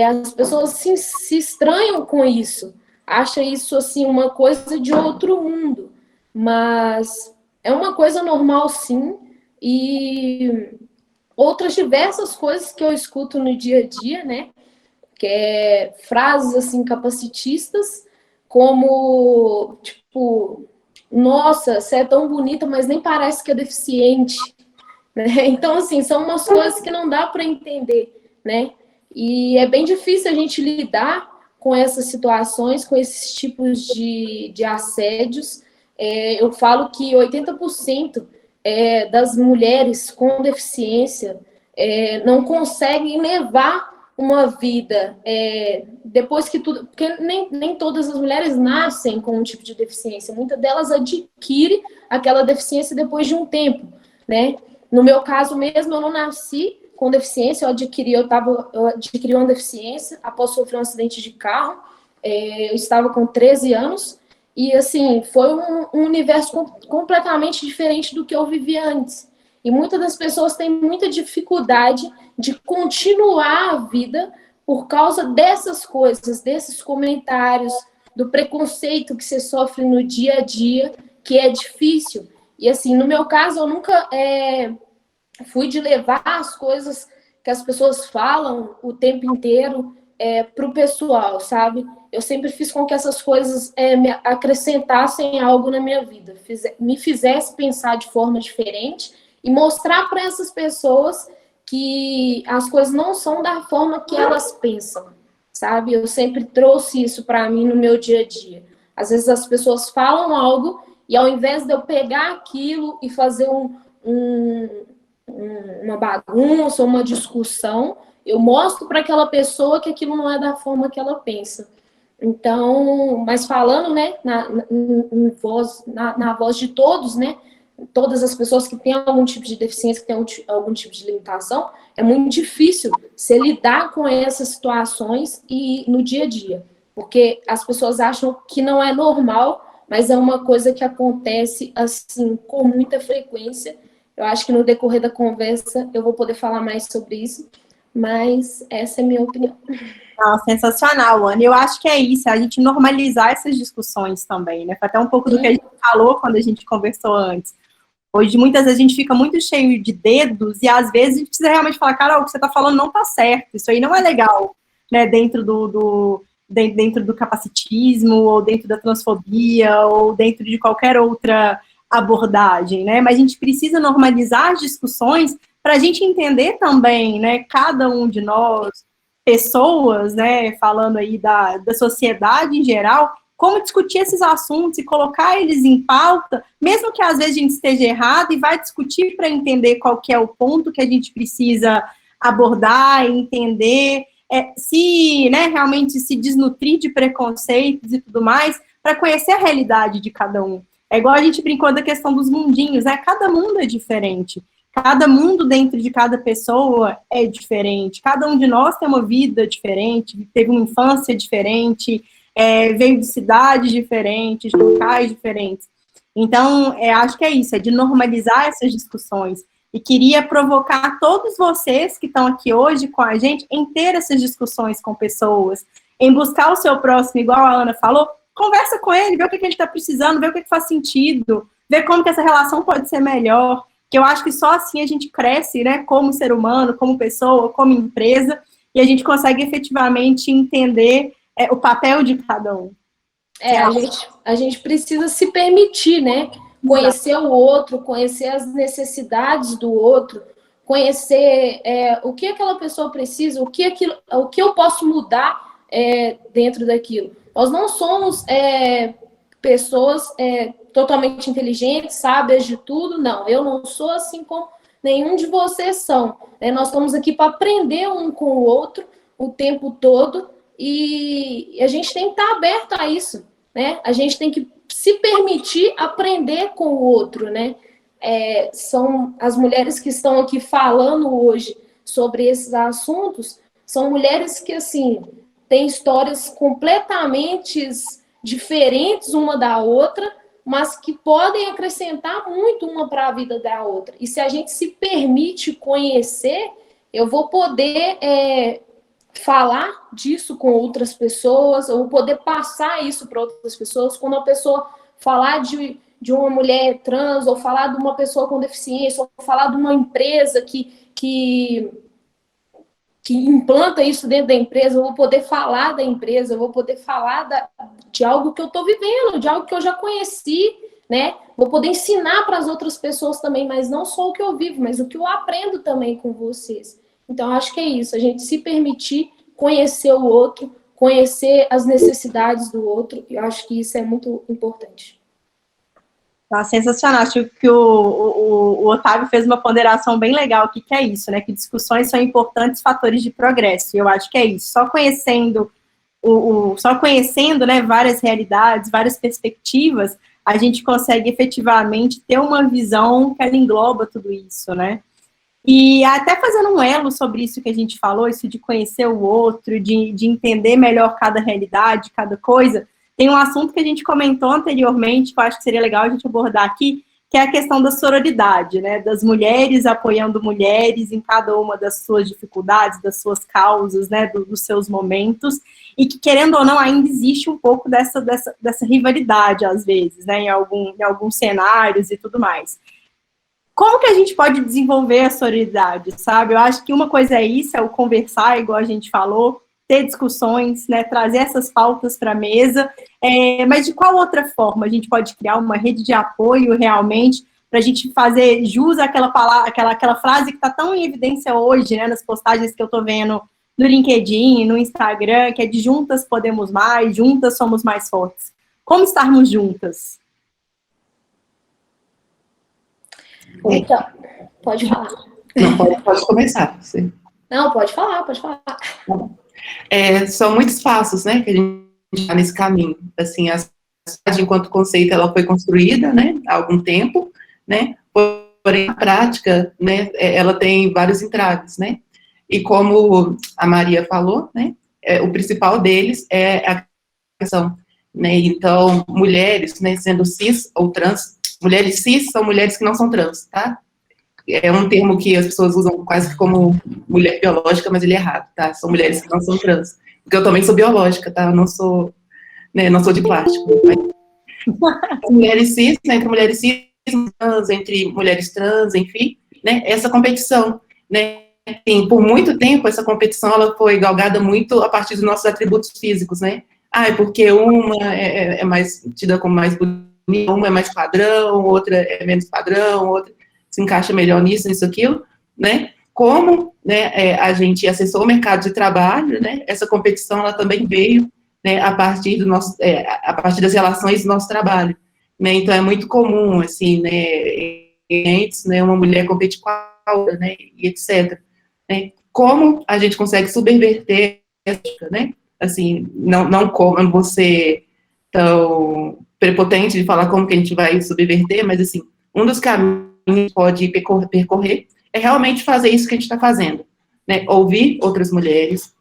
As pessoas se estranham com isso, acham isso assim uma coisa de outro mundo, mas é uma coisa normal sim, e outras diversas coisas que eu escuto no dia a dia, né? Que é frases assim capacitistas, como tipo, nossa, você é tão bonita, mas nem parece que é deficiente, né? Então, assim, são umas coisas que não dá para entender, né? E é bem difícil a gente lidar com essas situações, com esses tipos de assédios. Eu falo que 80% das mulheres com deficiência não conseguem levar uma vida depois que tudo... Porque nem todas as mulheres nascem com um tipo de deficiência. Muitas delas adquirem aquela deficiência depois de um tempo, né? No meu caso mesmo, eu não nasci com deficiência, eu adquiri uma deficiência após sofrer um acidente de carro. Eu estava com 13 anos e, assim, foi um universo completamente diferente do que eu vivia antes. E muitas das pessoas têm muita dificuldade de continuar a vida por causa dessas coisas, desses comentários, do preconceito que você sofre no dia a dia, que é difícil. E, assim, no meu caso, eu nunca fui de levar as coisas que as pessoas falam o tempo inteiro para o pessoal, sabe? Eu sempre fiz com que essas coisas me acrescentassem algo na minha vida, me fizesse pensar de forma diferente e mostrar para essas pessoas que as coisas não são da forma que elas pensam, sabe? Eu sempre trouxe isso para mim no meu dia a dia. Às vezes as pessoas falam algo e ao invés de eu pegar aquilo e fazer uma bagunça, uma discussão, eu mostro para aquela pessoa que aquilo não é da forma que ela pensa. Então, mas falando, né, na voz de todos, né, todas as pessoas que têm algum tipo de deficiência, que têm algum tipo de limitação, é muito difícil se lidar com essas situações e no dia a dia, porque as pessoas acham que não é normal, mas é uma coisa que acontece, assim, com muita frequência. Eu acho que no decorrer da conversa eu vou poder falar mais sobre isso, mas essa é a minha opinião. Não, sensacional, Ana. Eu acho que é isso, a gente normalizar essas discussões também, né? Foi até um pouco do que a gente falou quando a gente conversou antes. Hoje, muitas vezes, a gente fica muito cheio de dedos e, às vezes, a gente precisa realmente falar, cara, o que você está falando não está certo, isso aí não é legal, né? Dentro do capacitismo, ou dentro da transfobia, ou dentro de qualquer outra abordagem, né? Mas a gente precisa normalizar as discussões para a gente entender também, né? Cada um de nós, pessoas, né? Falando aí da sociedade em geral, como discutir esses assuntos e colocar eles em pauta, mesmo que às vezes a gente esteja errado, e vai discutir para entender qual que é o ponto que a gente precisa abordar, entender, se, né, realmente se desnutrir de preconceitos e tudo mais, para conhecer a realidade de cada um. É igual a gente brincou da questão dos mundinhos, né? Cada mundo é diferente. Cada mundo dentro de cada pessoa é diferente. Cada um de nós tem uma vida diferente, teve uma infância diferente, veio de cidades diferentes, de locais diferentes. Então, acho que é isso, é de normalizar essas discussões. E queria provocar todos vocês que estão aqui hoje com a gente em ter essas discussões com pessoas, em buscar o seu próximo, igual a Ana falou, conversa com ele, vê o que ele está precisando, vê o que faz sentido, vê como que essa relação pode ser melhor. que eu acho que só assim a gente cresce, né, como ser humano, como pessoa, como empresa, e a gente consegue efetivamente entender o papel de cada um. A gente precisa se permitir, né? Conhecer o outro, conhecer as necessidades do outro, conhecer o que aquela pessoa precisa, o que eu posso mudar dentro daquilo. Nós não somos pessoas totalmente inteligentes, sábias de tudo, não. Eu não sou assim como nenhum de vocês são. Nós estamos aqui para aprender um com o outro o tempo todo e a gente tem que estar aberto a isso, né? A gente tem que se permitir aprender com o outro, né? São as mulheres que estão aqui falando hoje sobre esses assuntos, são mulheres que, assim, têm histórias completamente diferentes uma da outra, mas que podem acrescentar muito uma para a vida da outra. E se a gente se permite conhecer, eu vou poder falar disso com outras pessoas, ou poder passar isso para outras pessoas. Quando a pessoa falar de uma mulher trans, ou falar de uma pessoa com deficiência, ou falar de uma empresa que implanta isso dentro da empresa, eu vou poder falar da empresa, eu vou poder falar de algo que eu estou vivendo, de algo que eu já conheci, né? Vou poder ensinar para as outras pessoas também, mas não só o que eu vivo, mas o que eu aprendo também com vocês. Então, acho que é isso, a gente se permitir conhecer o outro, conhecer as necessidades do outro, eu acho que isso é muito importante. Tá sensacional, acho que o Otávio fez uma ponderação bem legal, que é isso, né, que discussões são importantes fatores de progresso, e eu acho que é isso, só conhecendo, né, várias realidades, várias perspectivas, a gente consegue efetivamente ter uma visão que ela engloba tudo isso, né. E até fazendo um elo sobre isso que a gente falou, isso de conhecer o outro, de entender melhor cada realidade, cada coisa, tem um assunto que a gente comentou anteriormente, que eu acho que seria legal a gente abordar aqui, que é a questão da sororidade, né, das mulheres apoiando mulheres em cada uma das suas dificuldades, das suas causas, né, dos seus momentos, e que, querendo ou não, ainda existe um pouco dessa rivalidade, às vezes, né, em alguns cenários e tudo mais. Como que a gente pode desenvolver a sororidade, sabe? Eu acho que uma coisa é isso, é o conversar, igual a gente falou, ter discussões, né, trazer essas pautas para a mesa, mas de qual outra forma a gente pode criar uma rede de apoio realmente para a gente fazer jus àquela palavra, aquela frase que está tão em evidência hoje, né, nas postagens que eu estou vendo no LinkedIn, no Instagram, que é de juntas podemos mais, juntas somos mais fortes. Como estarmos juntas? Então, pode falar. Não, pode começar. Sim. Não, pode falar. São muitos passos, né, que a gente está nesse caminho. Assim, a sociedade, enquanto conceito, ela foi construída, né, há algum tempo, né, porém, na prática, né, ela tem vários entraves, né, e como a Maria falou, né, o principal deles é a questão, né, então, mulheres, né, sendo cis ou trans, mulheres cis são mulheres que não são trans, tá? É um termo que as pessoas usam quase como mulher biológica, mas ele é errado, tá? São mulheres que não são trans. Porque eu também sou biológica, tá? Eu não sou, né, não sou de plástico. Mas mulheres cis, né, entre mulheres cis, trans, entre mulheres trans, enfim, né, essa competição, né? Assim, por muito tempo, essa competição ela foi galgada muito a partir dos nossos atributos físicos, né? É porque uma é mais tida como mais bonita, uma é mais padrão, outra é menos padrão, outra se encaixa melhor nisso, aquilo, né? Como, né, a gente acessou o mercado de trabalho, né? Essa competição ela também veio, né, a partir das relações do nosso trabalho, né? Então é muito comum, assim, né, uma mulher competir com a outra, né, e etc. Né? Como a gente consegue subverter essa, né? Assim, não como você tão prepotente de falar como que a gente vai subverter, mas, assim, um dos caminhos que a gente pode percorrer é realmente fazer isso que a gente está fazendo, né? Ouvir outras mulheres,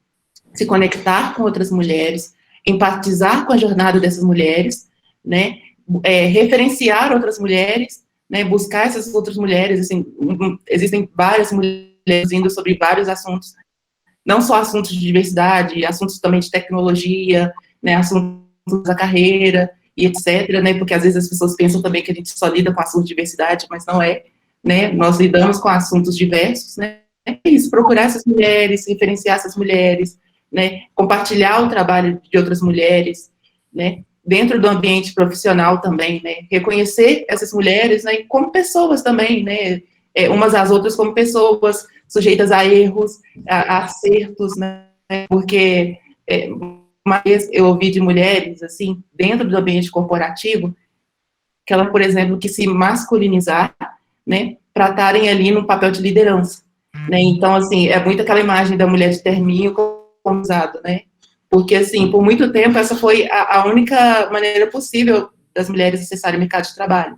se conectar com outras mulheres, empatizar com a jornada dessas mulheres, né? Referenciar outras mulheres, né? Buscar essas outras mulheres, assim, existem várias mulheres indo sobre vários assuntos, não só assuntos de diversidade, assuntos também de tecnologia, né? Assuntos da carreira, e etc., né, porque às vezes as pessoas pensam também que a gente só lida com assuntos de diversidade, mas não é, né, nós lidamos com assuntos diversos, né, é isso, procurar essas mulheres, referenciar essas mulheres, né, compartilhar o trabalho de outras mulheres, né, dentro do ambiente profissional também, né, reconhecer essas mulheres, né, como pessoas também, né, umas às outras como pessoas sujeitas a erros, a acertos, né, porque uma vez eu ouvi de mulheres, assim, dentro do ambiente corporativo, que ela, por exemplo, que se masculinizar, né, para estarem ali no papel de liderança, né, então, assim, é muito aquela imagem da mulher de terninho como usado, né, porque, assim, por muito tempo, essa foi a única maneira possível das mulheres acessarem o mercado de trabalho,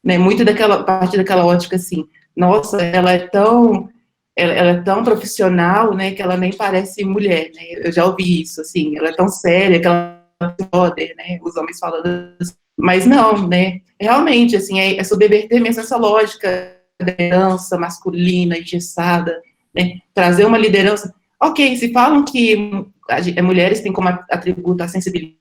né, muito a partir daquela ótica, assim, nossa, ela é tão profissional, né, que ela nem parece mulher, né, eu já ouvi isso, assim, ela é tão séria que ela é poder, né, os homens falando assim, mas não, né, realmente, assim, é subverter mesmo essa lógica da liderança masculina, engessada, né, trazer uma liderança, ok, se falam que mulheres têm como atributo a sensibilidade,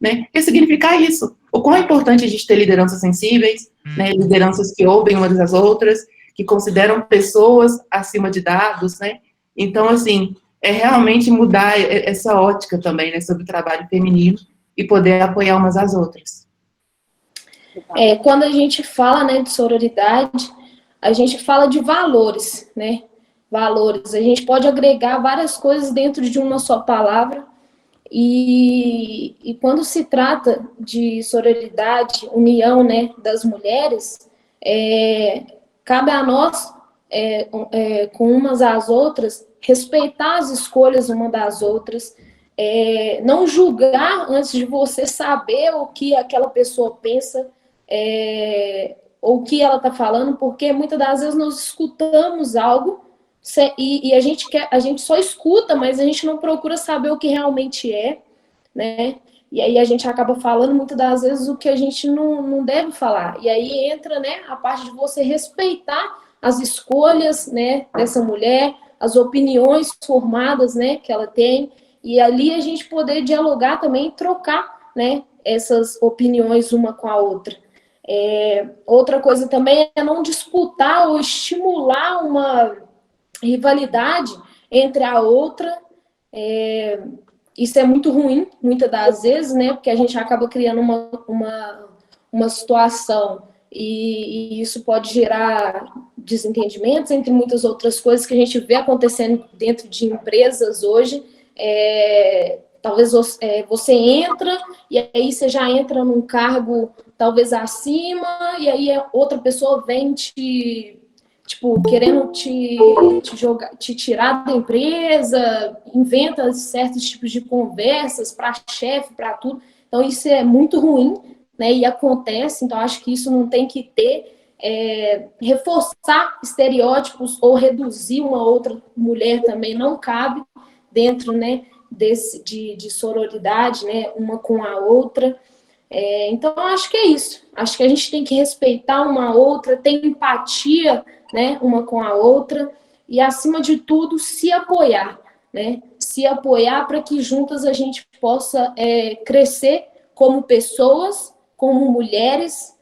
né, ressignificar isso, o quão é importante a gente ter lideranças sensíveis, né, lideranças que ouvem umas das outras, que consideram pessoas acima de dados, né, então, assim, é realmente mudar essa ótica também, né, sobre o trabalho feminino e poder apoiar umas às outras. Quando a gente fala, né, de sororidade, a gente fala de valores, né, valores, a gente pode agregar várias coisas dentro de uma só palavra, e quando se trata de sororidade, união, né, das mulheres, cabe a nós, com umas às outras, respeitar as escolhas uma das outras, não julgar antes de você saber o que aquela pessoa pensa, ou o que ela está falando, porque muitas das vezes nós escutamos algo e a gente só escuta, mas a gente não procura saber o que realmente é, né? E aí a gente acaba falando muitas das vezes o que a gente não deve falar. E aí entra, né, a parte de você respeitar as escolhas, né, dessa mulher, as opiniões formadas, né, que ela tem, e ali a gente poder dialogar também, trocar, né, essas opiniões uma com a outra. Outra coisa também é não disputar ou estimular uma rivalidade entre a outra. Isso é muito ruim, muitas das vezes, né? Porque a gente acaba criando uma situação e isso pode gerar desentendimentos, entre muitas outras coisas que a gente vê acontecendo dentro de empresas hoje. Talvez você entra e aí você já entra num cargo talvez acima e aí outra pessoa vem querendo te tirar da empresa, inventa certos tipos de conversas para chefe, para tudo. Então, isso é muito ruim, né? E acontece, então acho que isso não tem que ter, reforçar estereótipos ou reduzir uma outra mulher também não cabe dentro, né, de sororidade, né, uma com a outra. Então, acho que é isso. Acho que a gente tem que respeitar uma outra, ter empatia, né, uma com a outra e, acima de tudo, se apoiar, né? Se apoiar para que juntas a gente possa crescer como pessoas, como mulheres,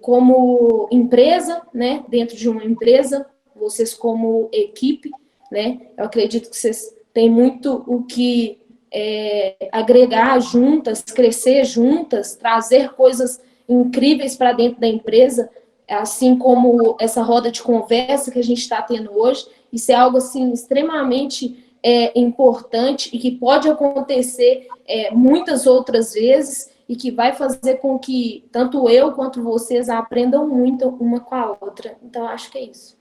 como empresa, né? Dentro de uma empresa, vocês como equipe, né? Eu acredito que vocês têm muito o que agregar juntas, crescer juntas, trazer coisas incríveis para dentro da empresa, assim como essa roda de conversa que a gente está tendo hoje. Isso é algo assim extremamente importante e que pode acontecer muitas outras vezes e que vai fazer com que tanto eu quanto vocês aprendam muito uma com a outra. Então, acho que é isso.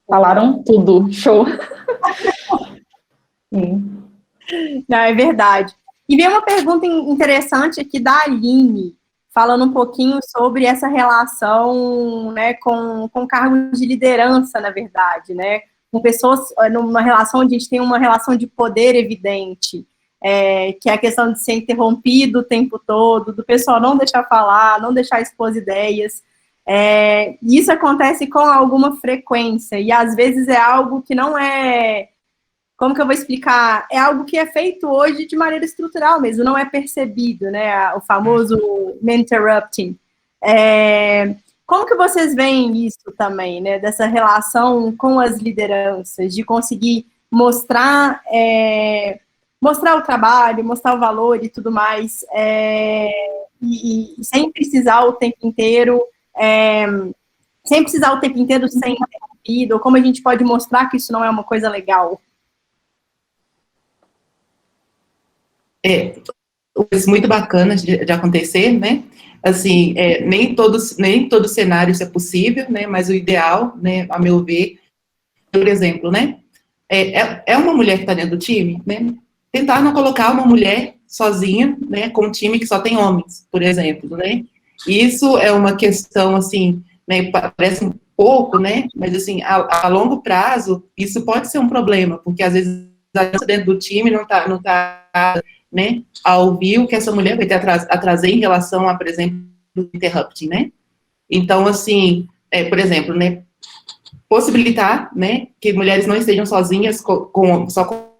Falaram tudo, show. Sim. Não, é verdade. E veio uma pergunta interessante aqui da Aline, falando um pouquinho sobre essa relação, né, com cargos de liderança, na verdade, né, com pessoas, numa relação onde a gente tem uma relação de poder evidente, que é a questão de ser interrompido o tempo todo, do pessoal não deixar falar, não deixar expor ideias. E isso acontece com alguma frequência, e às vezes é algo que não é... Como que eu vou explicar? É algo que é feito hoje de maneira estrutural mesmo, não é percebido, né? O famoso interrupting. Como que vocês veem isso também, né? Dessa relação com as lideranças, de conseguir mostrar o trabalho, mostrar o valor e tudo mais, e sem precisar o tempo inteiro, ser interrompido, ou como a gente pode mostrar que isso não é uma coisa legal? Coisas muito bacanas de acontecer, né? Assim, nem todo cenário isso é possível, né? Mas o ideal, né, a meu ver, por exemplo, né? É uma mulher que está dentro do time, né? Tentar não colocar uma mulher sozinha, né? Com um time que só tem homens, por exemplo, né? Isso é uma questão, assim, né? Parece um pouco, né? Mas, assim, a longo prazo, isso pode ser um problema, porque às vezes a gente dentro do time não tá né, a ouvir o que essa mulher vai ter a trazer em relação a, por exemplo, do interrupting, né? Então, assim, por exemplo, né, possibilitar, né, que mulheres não estejam sozinhas só com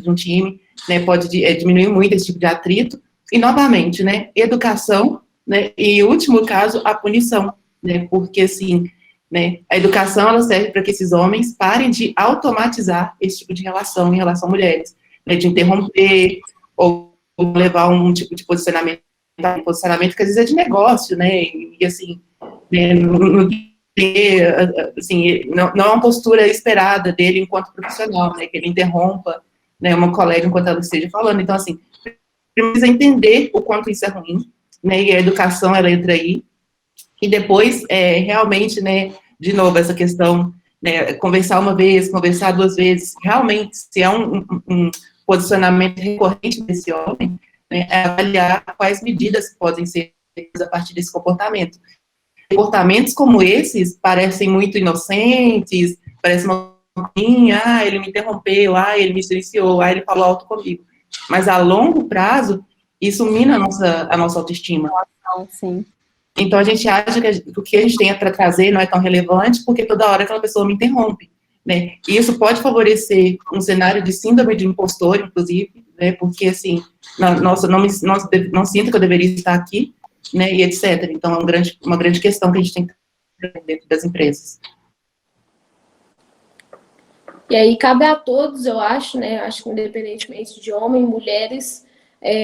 um time, né, pode diminuir muito esse tipo de atrito. E, novamente, né, educação, né, e, em último caso, a punição, né, porque, assim, né, a educação, ela serve para que esses homens parem de automatizar esse tipo de relação em relação a mulheres, né, de interromper, ou levar um tipo de posicionamento que às vezes é de negócio, né, e assim, né, não é uma postura esperada dele enquanto profissional, né, que ele interrompa, né, uma colega enquanto ela esteja falando. Então, assim, precisa entender o quanto isso é ruim, né, e a educação, ela entra aí, e depois, realmente, né, de novo, essa questão, né, conversar uma vez, conversar duas vezes, realmente, se é um posicionamento recorrente desse homem, né, avaliar quais medidas podem ser feitas a partir desse comportamento. Comportamentos como esses parecem muito inocentes, parecem uma coisinha, ele me interrompeu, ele me silenciou, ele falou alto comigo. Mas a longo prazo, isso mina a nossa autoestima. Sim. Então a gente acha que o que a gente tem para trazer não é tão relevante, porque toda hora aquela pessoa me interrompe. Né? E isso pode favorecer um cenário de síndrome de impostor, inclusive, né? Porque, assim, nossa, não sinto que eu deveria estar aqui, né? E etc. Então, é uma grande questão que a gente tem que ter dentro das empresas. E aí cabe a todos, eu acho, né? Acho que independentemente de homens e mulheres,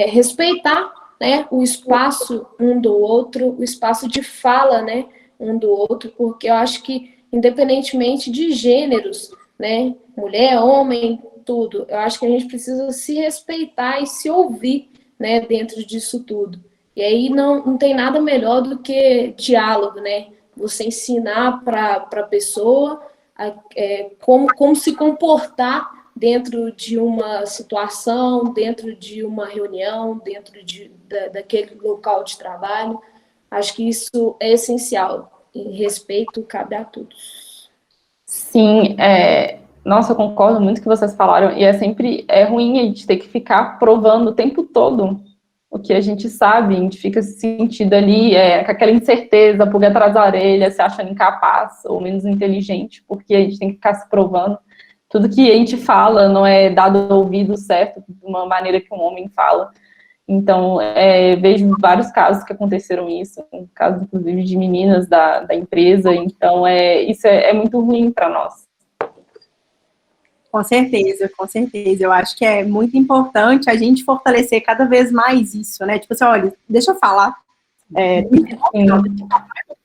respeitar, né, o espaço um do outro, o espaço de fala, né, um do outro, porque eu acho que independentemente de gêneros, né, mulher, homem, tudo, eu acho que a gente precisa se respeitar e se ouvir, né, dentro disso tudo. E aí não tem nada melhor do que diálogo, né, você ensinar para a pessoa como se comportar dentro de uma situação, dentro de uma reunião, dentro daquele local de trabalho. Acho que isso é essencial. E respeito cabe a todos. Sim, nossa, eu concordo muito com o que vocês falaram, e sempre ruim a gente ter que ficar provando o tempo todo o que a gente sabe, a gente fica se sentindo ali com aquela incerteza, pulga atrás da orelha, se achando incapaz ou menos inteligente, porque a gente tem que ficar se provando. Tudo que a gente fala não é dado ouvido certo, de uma maneira que um homem fala. Então, vejo vários casos que aconteceram isso, casos, inclusive, de meninas da empresa. Então, isso é muito ruim para nós. Com certeza, com certeza. Eu acho que é muito importante a gente fortalecer cada vez mais isso, né? Tipo assim, olha, deixa eu falar.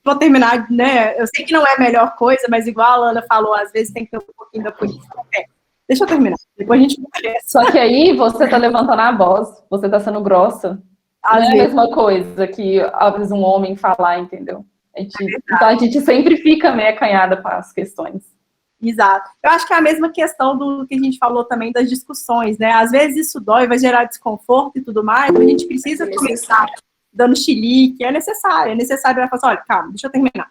Vou terminar, né? Eu sei que não é a melhor coisa, mas igual a Ana falou, às vezes tem que ter um pouquinho da polícia. Deixa eu terminar, depois a gente conversa. Só que aí você tá levantando a voz, você tá sendo grossa. Não é a mesma coisa que, às vezes, um homem falar, entendeu? Então a gente sempre fica meio acanhada com as questões. Exato. Eu acho que é a mesma questão do que a gente falou também das discussões, né? Às vezes isso dói, vai gerar desconforto e tudo mais, a gente precisa começar dando chilique, é necessário ela falar assim, olha, calma, deixa eu terminar.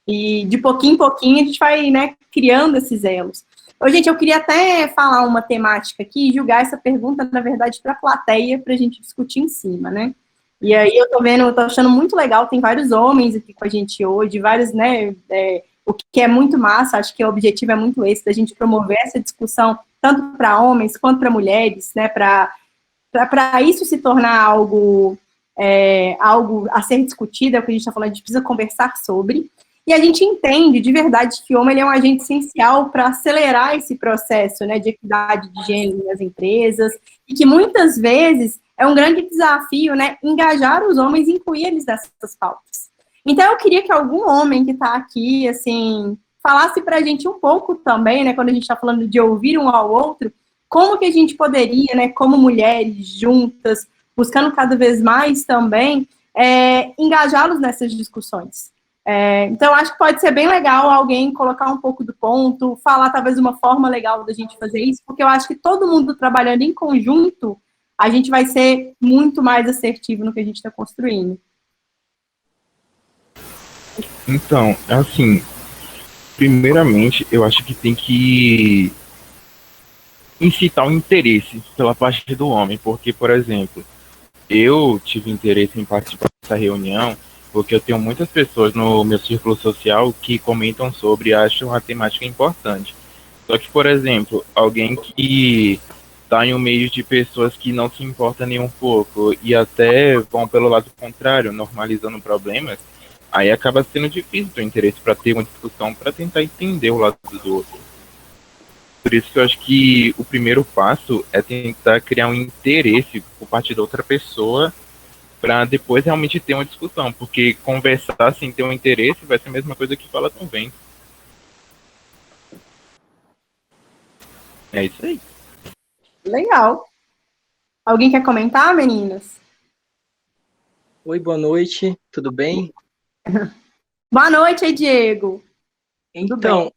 E de pouquinho em pouquinho a gente vai, né, criando esses elos. Gente, eu queria até falar uma temática aqui e julgar essa pergunta, na verdade, para a plateia, para a gente discutir em cima, né? E aí eu tô achando muito legal, tem vários homens aqui com a gente hoje, vários, né, o que é muito massa, acho que o objetivo é muito esse, da gente promover essa discussão, tanto para homens quanto para mulheres, né, para isso se tornar algo algo a ser discutido, é o que a gente está falando, a gente precisa conversar sobre. E a gente entende de verdade que o homem ele é um agente essencial para acelerar esse processo, né, de equidade de gênero nas empresas, e que muitas vezes é um grande desafio, né, engajar os homens e incluir eles nessas pautas. Então, eu queria que algum homem que está aqui, assim, falasse para a gente um pouco também, né, quando a gente está falando de ouvir um ao outro, como que a gente poderia, né, como mulheres juntas, buscando cada vez mais também, engajá-los nessas discussões. Então, acho que pode ser bem legal alguém colocar um pouco do ponto, falar talvez uma forma legal da gente fazer isso, porque eu acho que todo mundo trabalhando em conjunto, a gente vai ser muito mais assertivo no que a gente está construindo. Então, assim, primeiramente, eu acho que tem que incitar o interesse pela parte do homem, porque, por exemplo, eu tive interesse em participar dessa reunião porque eu tenho muitas pessoas no meu círculo social que comentam sobre e acham a temática importante. Só que, por exemplo, alguém que está em um meio de pessoas que não se importam nem um pouco e até vão pelo lado contrário, normalizando problemas, aí acaba sendo difícil ter interesse para ter uma discussão, para tentar entender o lado do outro. Por isso que eu acho que o primeiro passo é tentar criar um interesse por parte da outra pessoa para depois realmente ter uma discussão, porque conversar sem ter um interesse vai ser a mesma coisa que falar com vento. É isso aí. Legal. Alguém quer comentar, meninas? Oi, boa noite, tudo bem? Boa noite, aí, Diego. Então,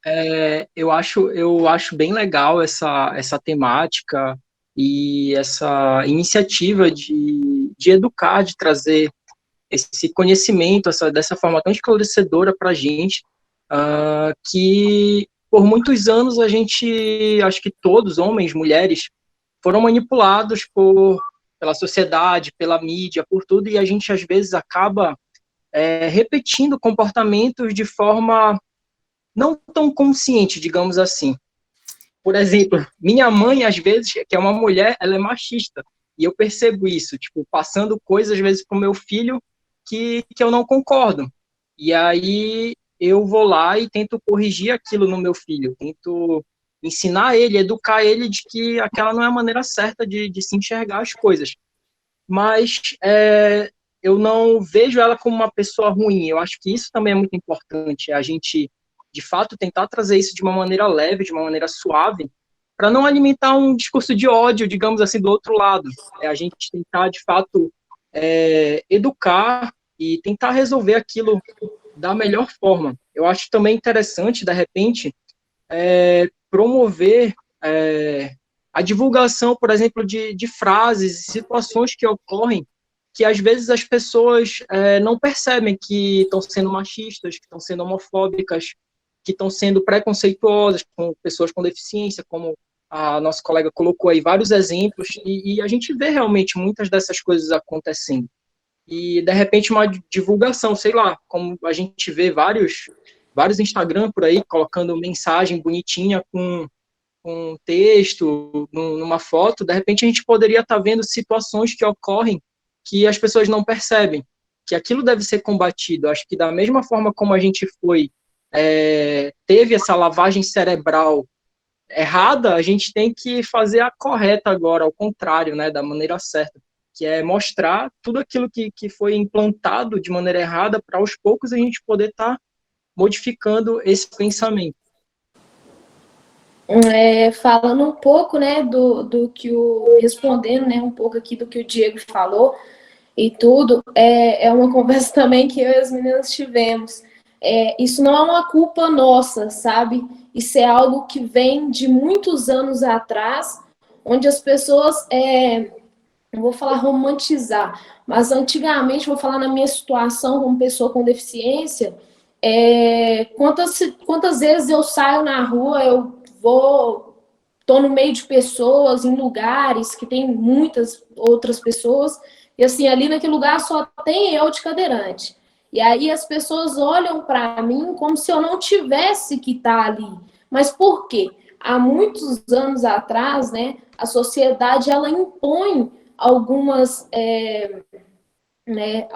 eu acho bem legal essa temática e essa iniciativa de educar, de trazer esse conhecimento dessa forma tão esclarecedora para a gente, que por muitos anos a gente, acho que todos, homens, mulheres, foram manipulados pela sociedade, pela mídia, por tudo, e a gente às vezes acaba repetindo comportamentos de forma não tão consciente, digamos assim. Por exemplo, minha mãe, às vezes, que é uma mulher, ela é machista. E eu percebo isso, tipo, passando coisas, às vezes, para o meu filho que eu não concordo. E aí eu vou lá e tento corrigir aquilo no meu filho, tento ensinar ele, educar ele de que aquela não é a maneira certa de se enxergar as coisas. Mas eu não vejo ela como uma pessoa ruim. Eu acho que isso também é muito importante, a gente de fato, tentar trazer isso de uma maneira leve, de uma maneira suave, para não alimentar um discurso de ódio, digamos assim, do outro lado. A gente tentar, de fato, educar e tentar resolver aquilo da melhor forma. Eu acho também interessante, de repente, promover a divulgação, por exemplo, de frases e situações que ocorrem que, às vezes, as pessoas não percebem que estão sendo machistas, que estão sendo homofóbicas, que estão sendo preconceituosas com pessoas com deficiência, como a nossa colega colocou aí vários exemplos, e a gente vê realmente muitas dessas coisas acontecendo. E, de repente, uma divulgação, sei lá, como a gente vê vários Instagram por aí, colocando mensagem bonitinha com texto, numa foto, de repente a gente poderia estar vendo situações que ocorrem que as pessoas não percebem, que aquilo deve ser combatido. Acho que da mesma forma como a gente teve essa lavagem cerebral errada, a gente tem que fazer a correta agora, ao contrário, né, da maneira certa, que é mostrar tudo aquilo que foi implantado de maneira errada, para aos poucos a gente poder estar modificando esse pensamento. Falando um pouco, né, do que respondendo, né, um pouco aqui do que o Diego falou e tudo, é uma conversa também que eu e as meninas tivemos. Isso não é uma culpa nossa, sabe? Isso é algo que vem de muitos anos atrás, onde as pessoas, não vou falar romantizar, mas antigamente, vou falar na minha situação como pessoa com deficiência, quantas vezes eu saio na rua, estou no meio de pessoas, em lugares que tem muitas outras pessoas, e assim, ali naquele lugar só tem eu de cadeirante. E aí as pessoas olham para mim como se eu não tivesse que estar ali. Mas por quê? Há muitos anos atrás, né, a sociedade ela impõe algumas né,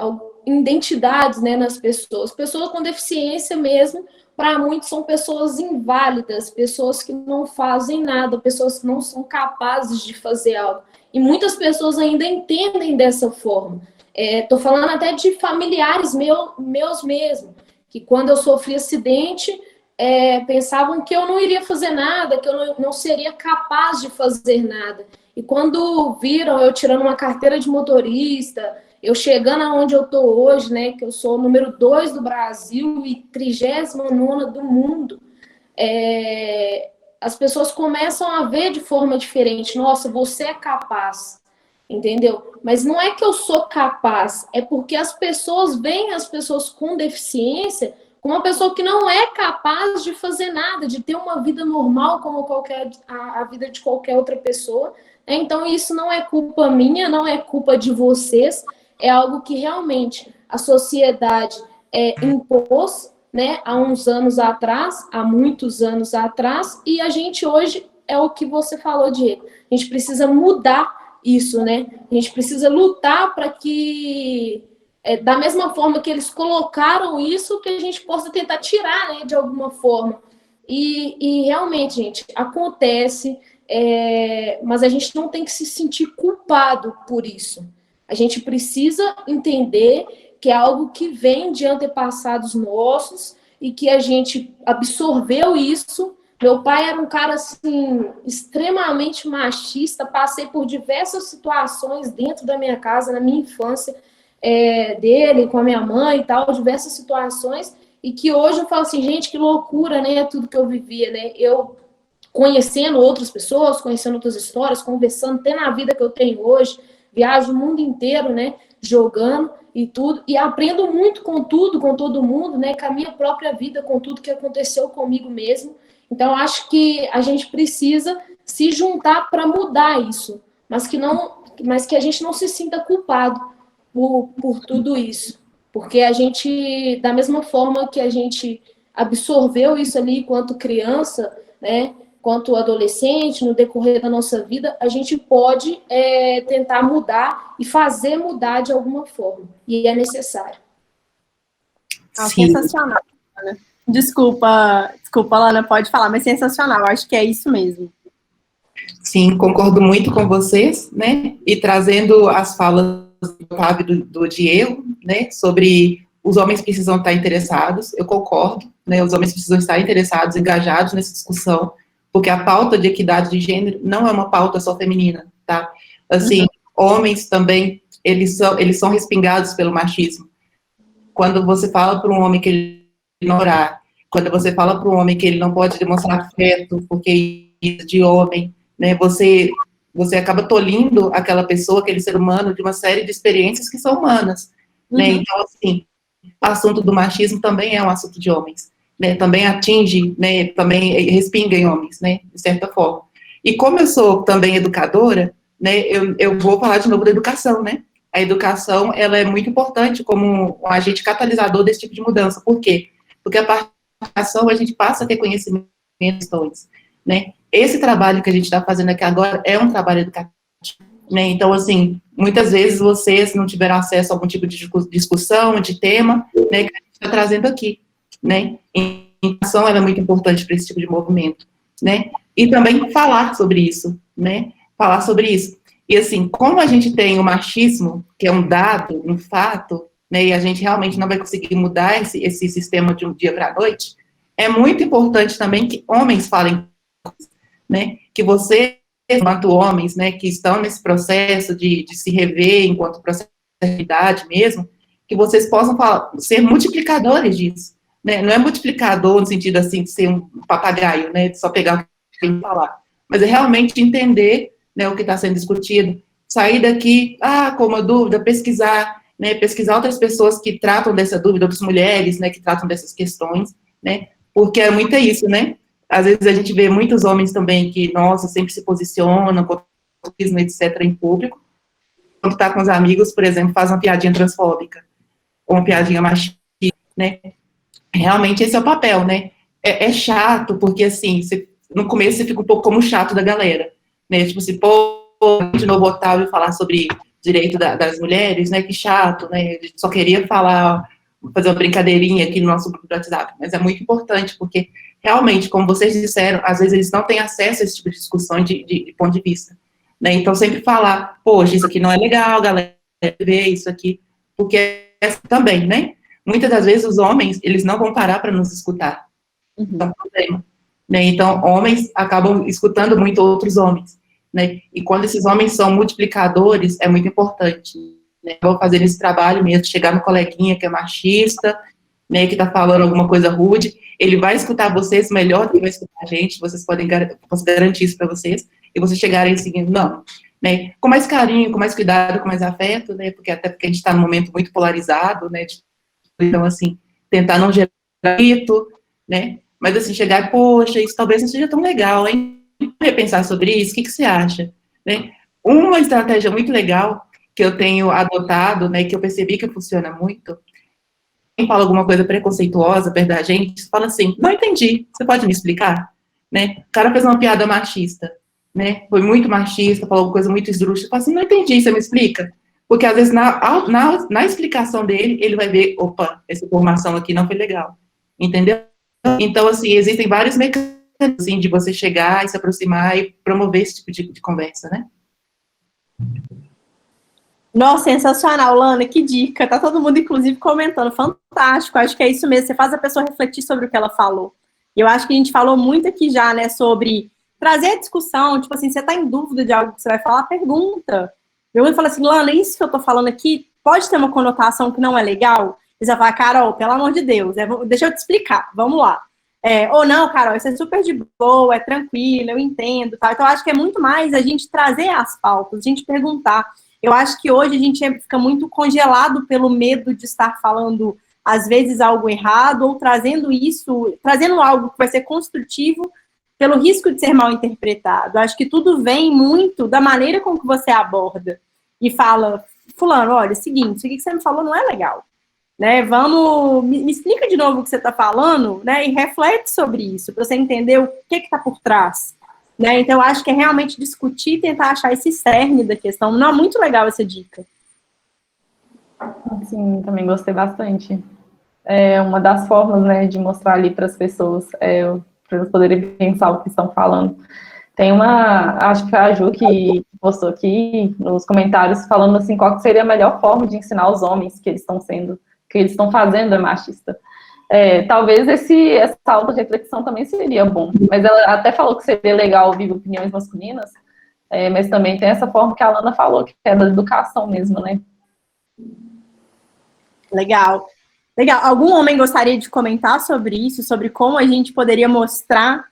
identidades, né, nas pessoas. Pessoas com deficiência mesmo, para muitos são pessoas inválidas, pessoas que não fazem nada, pessoas que não são capazes de fazer algo. E muitas pessoas ainda entendem dessa forma. Estou falando até de familiares meus mesmo, que quando eu sofri acidente, pensavam que eu não iria fazer nada, que eu não seria capaz de fazer nada. E quando viram eu tirando uma carteira de motorista, eu chegando aonde eu estou hoje, né, que eu sou o número 2 do Brasil e 39ª do mundo, as pessoas começam a ver de forma diferente. Nossa, você é capaz, entendeu? Mas não é que eu sou capaz, é porque as pessoas veem as pessoas com deficiência como uma pessoa que não é capaz de fazer nada, de ter uma vida normal como a vida de qualquer outra pessoa. Então, isso não é culpa minha, não é culpa de vocês, é algo que realmente a sociedade impôs, né, há uns anos atrás, há muitos anos atrás, e a gente hoje é o que você falou, Diego. A gente precisa mudar isso, né? A gente precisa lutar para que, da mesma forma que eles colocaram isso, que a gente possa tentar tirar, né, de alguma forma. E realmente, gente, acontece, mas a gente não tem que se sentir culpado por isso. A gente precisa entender que é algo que vem de antepassados nossos e que a gente absorveu isso. Meu pai era um cara, assim, extremamente machista, passei por diversas situações dentro da minha casa, na minha infância, dele, com a minha mãe e tal, diversas situações, e que hoje eu falo assim, gente, que loucura, né, tudo que eu vivia, né, eu conhecendo outras pessoas, conhecendo outras histórias, conversando, tendo a vida que eu tenho hoje, viajo o mundo inteiro, né, jogando e tudo, e aprendo muito com tudo, com todo mundo, né, com a minha própria vida, com tudo que aconteceu comigo mesmo. Então, acho que a gente precisa se juntar para mudar isso, mas que a gente não se sinta culpado por tudo isso, porque a gente, da mesma forma que a gente absorveu isso ali enquanto criança, né, quanto adolescente, no decorrer da nossa vida, a gente pode tentar mudar e fazer mudar de alguma forma. E é necessário. Sensacional, Lana. Desculpa, Lana, pode falar, mas sensacional, acho que é isso mesmo. Sim, concordo muito com vocês, né, e trazendo as falas do Fábio do Diego, né, sobre os homens precisam estar interessados, eu concordo, né, os homens precisam estar interessados, engajados nessa discussão, porque a pauta de equidade de gênero não é uma pauta só feminina, tá? Assim, homens também, eles são respingados pelo machismo. Quando você fala para um homem que ele ignorar, quando você fala para um homem que ele não pode demonstrar afeto porque é de homem, né, você acaba tolhindo aquela pessoa, aquele ser humano, de uma série de experiências que são humanas, né? Então, assim, o assunto do machismo também é um assunto de homens. Né, também atinge, né, também respinga em homens, né, de certa forma. E como eu sou também educadora, né, eu vou falar de novo da educação, né, a educação, ela é muito importante como um agente catalisador desse tipo de mudança. Por quê? Porque a partir da educação a gente passa a ter conhecimentos, né, esse trabalho que a gente está fazendo aqui agora é um trabalho educativo, né, então, assim, muitas vezes vocês não tiveram acesso a algum tipo de discussão, de tema, né, que a gente está trazendo aqui, né, a educação ela é muito importante para esse tipo de movimento, né, e também falar sobre isso, né, falar sobre isso, e assim, como a gente tem o machismo, que é um dado, um fato, né, e a gente realmente não vai conseguir mudar esse sistema de um dia para a noite, é muito importante também que homens falem, né, que vocês, enquanto homens, né, que estão nesse processo de se rever enquanto processo de idade mesmo, que vocês possam ser multiplicadores disso. Né, não é multiplicador no sentido assim de ser um papagaio, né, de só pegar o que tem que falar, mas é realmente entender, né, o que está sendo discutido, sair daqui, com uma dúvida, pesquisar, né, pesquisar outras pessoas que tratam dessa dúvida, outras mulheres, né, que tratam dessas questões, né, porque é muito isso, né, às vezes a gente vê muitos homens também que, nossa, sempre se posicionam, etc., em público, quando está com os amigos, por exemplo, faz uma piadinha transfóbica, ou uma piadinha machista, né, realmente esse é o papel, né? É chato, porque assim, no começo você fica um pouco como chato da galera, né? Tipo assim, pô, de novo Otávio falar sobre direito das mulheres, né, que chato, né, a gente só queria falar, fazer uma brincadeirinha aqui no nosso grupo do WhatsApp, mas é muito importante, porque realmente, como vocês disseram, às vezes eles não têm acesso a esse tipo de discussão de ponto de vista, né, então sempre falar, poxa, isso aqui não é legal, galera, ver isso aqui, porque também, né, muitas das vezes os homens, eles não vão parar para nos escutar, é um problema, né, então homens acabam escutando muito outros homens, né, e quando esses homens são multiplicadores, é muito importante, né, vou fazer esse trabalho mesmo, chegar no coleguinha que é machista, né, que tá falando alguma coisa rude, ele vai escutar vocês melhor do que vai escutar a gente, vocês podem posso garantir isso para vocês, e vocês chegarem seguindo, não, né, com mais carinho, com mais cuidado, com mais afeto, né, porque até porque a gente está num momento muito polarizado, né, então, assim, tentar não gerar grito, né, mas assim, chegar e, poxa, isso talvez não seja tão legal, hein, repensar sobre isso, o que você acha, né, uma estratégia muito legal que eu tenho adotado, né, que eu percebi que funciona muito, quem fala alguma coisa preconceituosa perto da gente, fala assim, não entendi, você pode me explicar? Né? O cara fez uma piada machista, né? Foi muito machista, falou uma coisa muito esdrúxula, fala assim, não entendi, você me explica? Porque às vezes na explicação dele, ele vai ver, opa, essa informação aqui não foi legal, entendeu? Então, assim, existem vários mecanismos, assim, de você chegar e se aproximar e promover esse tipo de conversa, né? Nossa, sensacional, Lana, que dica. Tá todo mundo, inclusive, comentando. Fantástico, acho que é isso mesmo. Você faz a pessoa refletir sobre o que ela falou. E eu acho que a gente falou muito aqui já, né, sobre trazer a discussão. Tipo assim, você tá em dúvida de algo que você vai falar, pergunta. Eu falo assim, Lana, isso que eu tô falando aqui pode ter uma conotação que não é legal? E você vai falar, Carol, pelo amor de Deus, deixa eu te explicar, vamos lá. Ou não, Carol, isso é super de boa, é tranquilo, eu entendo, tá? Então, eu acho que é muito mais a gente trazer as pautas, a gente perguntar. Eu acho que hoje a gente fica muito congelado pelo medo de estar falando, às vezes, algo errado, ou trazendo algo que vai ser construtivo pelo risco de ser mal interpretado. Eu acho que tudo vem muito da maneira com que você aborda e fala, fulano, olha, é o seguinte, isso aqui que você me falou não é legal, né? Me explica de novo o que você está falando, né? E reflete sobre isso, para você entender o que está por trás. Né? Então, eu acho que é realmente discutir e tentar achar esse cerne da questão. Não é muito legal essa dica. Sim, também gostei bastante. É uma das formas, né, de mostrar ali para as pessoas, para elas poderem pensar o que estão falando. Tem acho que foi a Ju que postou aqui nos comentários falando assim, qual que seria a melhor forma de ensinar os homens que eles estão fazendo é machista. Talvez essa auto-reflexão também seria bom, mas ela até falou que seria legal ouvir opiniões masculinas, mas também tem essa forma que a Lana falou, que é da educação mesmo, né? Legal. Algum homem gostaria de comentar sobre isso, sobre como a gente poderia mostrar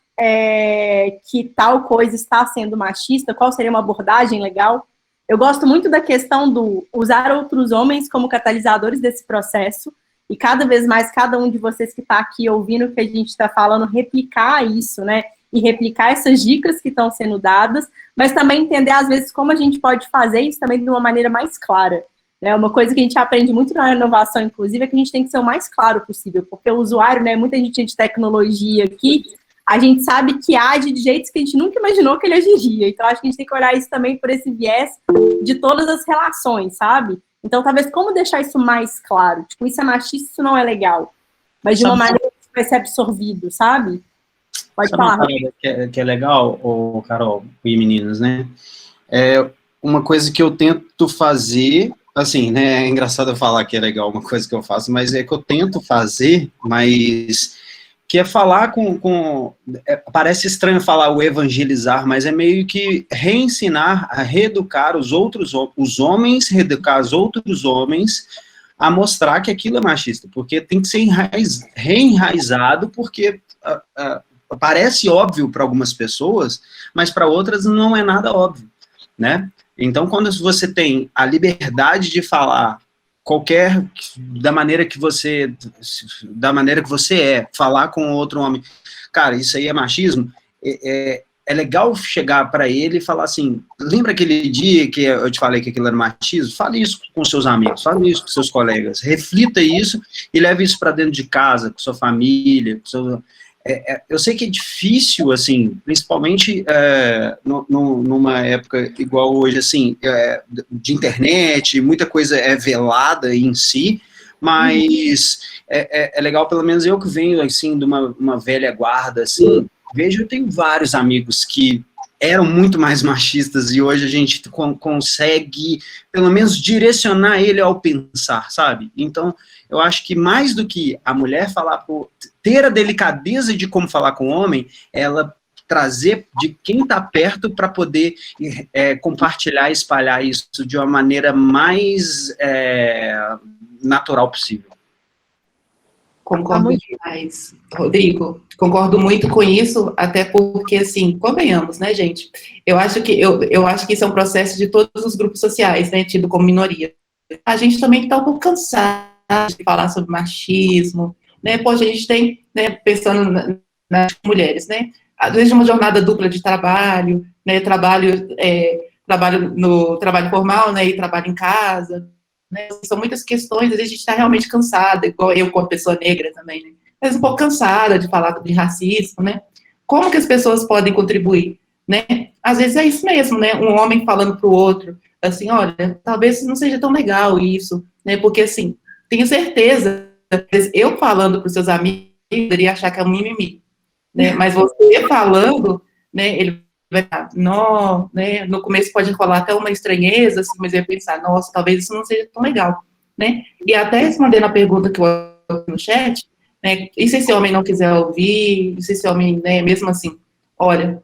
que tal coisa está sendo machista, qual seria uma abordagem legal? Eu gosto muito da questão do usar outros homens como catalisadores desse processo, e cada vez mais, cada um de vocês que está aqui ouvindo o que a gente está falando, replicar isso, né? E replicar essas dicas que estão sendo dadas, mas também entender, às vezes, como a gente pode fazer isso também de uma maneira mais clara. Né? Uma coisa que a gente aprende muito na inovação, inclusive, é que a gente tem que ser o mais claro possível, porque o usuário, né, muita gente de tecnologia aqui, a gente sabe que age de jeitos que a gente nunca imaginou que ele agiria. Então, acho que a gente tem que olhar isso também por esse viés de todas as relações, sabe? Então, talvez, como deixar isso mais claro? Tipo, isso é machista, isso não é legal. Mas de uma maneira que vai ser absorvido, sabe? Pode falar. Que é legal, Carol e meninas, né? É uma coisa que eu tento fazer, assim, né? É engraçado eu falar que é legal uma coisa que eu faço, mas é que eu tento fazer, mas que é falar parece estranho falar o evangelizar, mas é meio que reensinar, a reeducar os homens, reeducar os outros homens a mostrar que aquilo é machista, porque tem que ser reenraizado, porque parece óbvio para algumas pessoas, mas para outras não é nada óbvio, né? Então, quando você tem a liberdade de falar da maneira que você falar com outro homem, cara, isso aí é machismo, é legal chegar para ele e falar assim, lembra aquele dia que eu te falei que aquilo era machismo? Fale isso com seus amigos, fale isso com seus colegas, reflita isso e leve isso para dentro de casa, com sua família, eu sei que é difícil, assim, principalmente numa época igual hoje, assim, de internet, muita coisa é velada em si, mas é legal, pelo menos eu que venho, assim, de uma velha guarda, assim, vejo, eu tenho vários amigos que eram muito mais machistas e hoje a gente consegue, pelo menos, direcionar ele ao pensar, sabe? Então, eu acho que mais do que a mulher ter a delicadeza de como falar com o homem, ela trazer de quem está perto para poder compartilhar e espalhar isso de uma maneira mais natural possível. Concordo demais, Rodrigo. Concordo muito com isso, até porque, assim, convenhamos, né, gente? Eu acho que isso é um processo de todos os grupos sociais, né, tido como minoria. A gente também está um pouco cansado de falar sobre machismo, né? Poxa, a gente tem, né, pensando nas mulheres, né? Às vezes uma jornada dupla de trabalho, né? Trabalho no trabalho formal, né? E trabalho em casa. Né? São muitas questões, às vezes a gente está realmente cansada, igual eu como pessoa negra também, né? Mas um pouco cansada de falar de racismo, né? Como que as pessoas podem contribuir, né? Às vezes é isso mesmo, né? Um homem falando para o outro, assim, olha, talvez não seja tão legal isso, né? Porque, assim, tenho certeza, eu falando para os seus amigos, poderia achar que é um mimimi, né? Mas você falando, né, ele vai estar, não, né, no começo pode rolar até uma estranheza, assim, mas eu ia pensar, nossa, talvez isso não seja tão legal, né? E até respondendo a pergunta que eu no chat, né, e se esse homem não quiser ouvir, e se esse homem, né, mesmo assim, olha,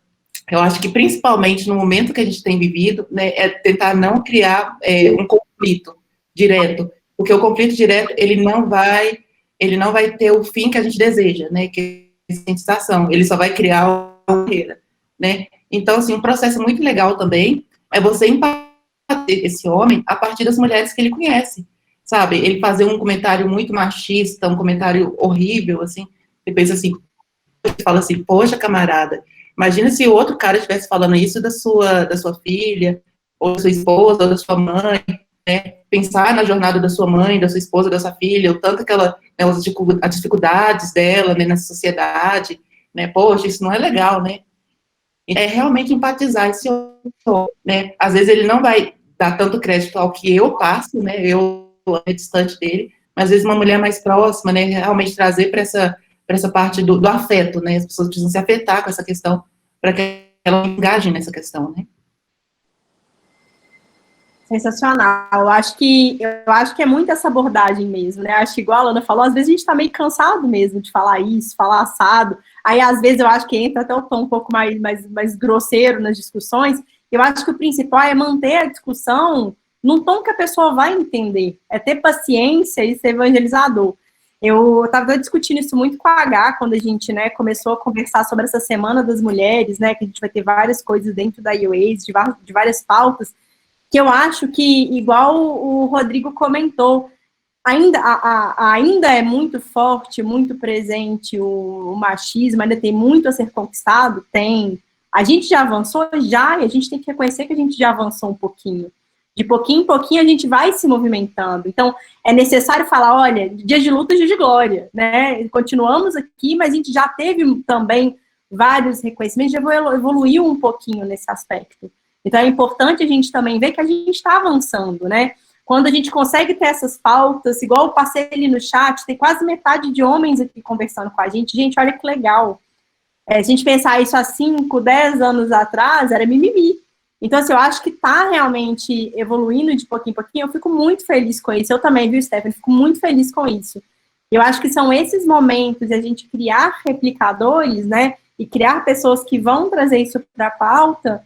eu acho que principalmente no momento que a gente tem vivido, né, é tentar não criar um conflito direto, porque o conflito direto, ele não vai ter o fim que a gente deseja, né, que é a conscientização, ele só vai criar uma barreira, né? Então, assim, um processo muito legal também é você empatar esse homem a partir das mulheres que ele conhece, sabe? Ele fazer um comentário muito machista, um comentário horrível, assim, você pensa assim, você fala assim, poxa, camarada, imagina se o outro cara estivesse falando isso da sua filha, ou da sua esposa, ou da sua mãe, né? Pensar na jornada da sua mãe, da sua esposa, da sua filha, o tanto que ela, né, as dificuldades dela, né, na sociedade, né? Poxa, isso não é legal, né? É realmente empatizar esse homem, né? Às vezes ele não vai dar tanto crédito ao que eu passo, né? Eu é distante dele, mas às vezes uma mulher mais próxima, né? Realmente trazer para essa parte do afeto, né? As pessoas precisam se afetar com essa questão para que elas engajem nessa questão, né? Sensacional. Eu acho que é muito essa abordagem mesmo, né? Acho que igual a Ana falou, às vezes a gente tá meio cansado mesmo de falar isso, falar assado. Aí, às vezes, eu acho que entra até o tom um pouco mais grosseiro nas discussões. Eu acho que o principal é manter a discussão num tom que a pessoa vai entender. É ter paciência e ser evangelizador. Eu estava discutindo isso muito com a H, quando a gente, né, começou a conversar sobre essa Semana das Mulheres, né, que a gente vai ter várias coisas dentro da UAs, de várias pautas, que eu acho que, igual o Rodrigo comentou, ainda é muito forte, muito presente o machismo, ainda tem muito a ser conquistado, tem. A gente já avançou? Já, e a gente tem que reconhecer que a gente já avançou um pouquinho. De pouquinho em pouquinho a gente vai se movimentando. Então, é necessário falar, olha, dia de luta, dia de glória, né? Continuamos aqui, mas a gente já teve também vários reconhecimentos, já evoluiu um pouquinho nesse aspecto. Então, é importante a gente também ver que a gente está avançando, né? Quando a gente consegue ter essas pautas, igual eu passei ali no chat, tem quase metade de homens aqui conversando com a gente. Gente, olha que legal. Se a gente pensar isso há 5, 10 anos atrás, era mimimi. Então, assim, eu acho que está realmente evoluindo de pouquinho em pouquinho. Eu fico muito feliz com isso. Eu também, viu, Stephanie? Fico muito feliz com isso. Eu acho que são esses momentos de a gente criar replicadores, né? E criar pessoas que vão trazer isso para a pauta,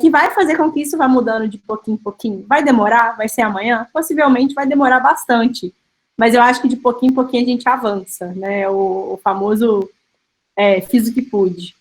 que vai fazer com que isso vá mudando de pouquinho em pouquinho. Vai demorar? Vai ser amanhã? Possivelmente vai demorar bastante. Mas eu acho que de pouquinho em pouquinho a gente avança, né? O famoso fiz o que pude.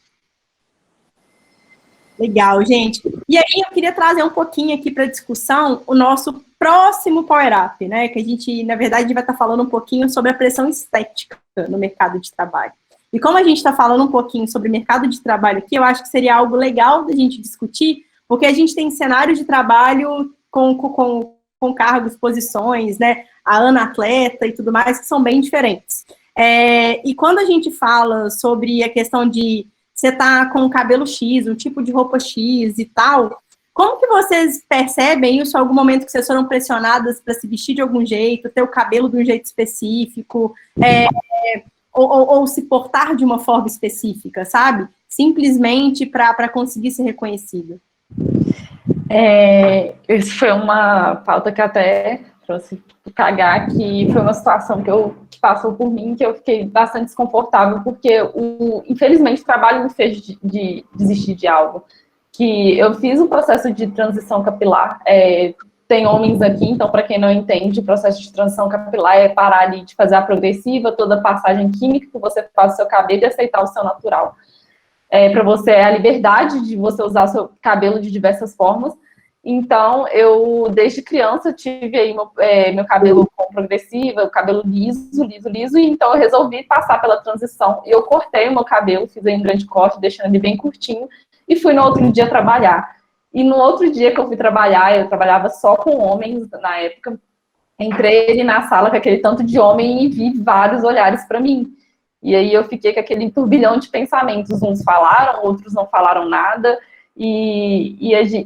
Legal, gente. E aí eu queria trazer um pouquinho aqui para discussão o nosso próximo Power Up, né? Que a gente, na verdade, vai estar falando um pouquinho sobre a pressão estética no mercado de trabalho. E como a gente está falando um pouquinho sobre mercado de trabalho aqui, eu acho que seria algo legal da gente discutir, porque a gente tem cenário de trabalho com cargos, posições, né? A Ana atleta e tudo mais, que são bem diferentes. E quando a gente fala sobre a questão de você tá com o cabelo X, um tipo de roupa X e tal, como que vocês percebem isso em algum momento que vocês foram pressionadas para se vestir de algum jeito, ter o cabelo de um jeito específico, ou se portar de uma forma específica, sabe? Simplesmente para conseguir ser reconhecida. Isso foi uma pauta que até trouxe o KH, que foi uma situação que passou por mim, que eu fiquei bastante desconfortável, porque infelizmente o trabalho me fez de desistir de algo. Que eu fiz um processo de transição capilar, tem homens aqui, então para quem não entende, o processo de transição capilar é parar ali de fazer a progressiva, toda a passagem química que você faz no seu cabelo e aceitar o seu natural. Para você é a liberdade de você usar o seu cabelo de diversas formas. Então, eu, desde criança, tive aí meu cabelo com progressiva, o cabelo liso, e então eu resolvi passar pela transição. E eu cortei o meu cabelo, fiz aí um grande corte, deixando ele bem curtinho, e fui no outro dia trabalhar. E no outro dia que eu fui trabalhar, eu trabalhava só com homens na época, entrei ali na sala com aquele tanto de homem e vi vários olhares para mim. E aí eu fiquei com aquele turbilhão de pensamentos. Uns falaram, outros não falaram nada.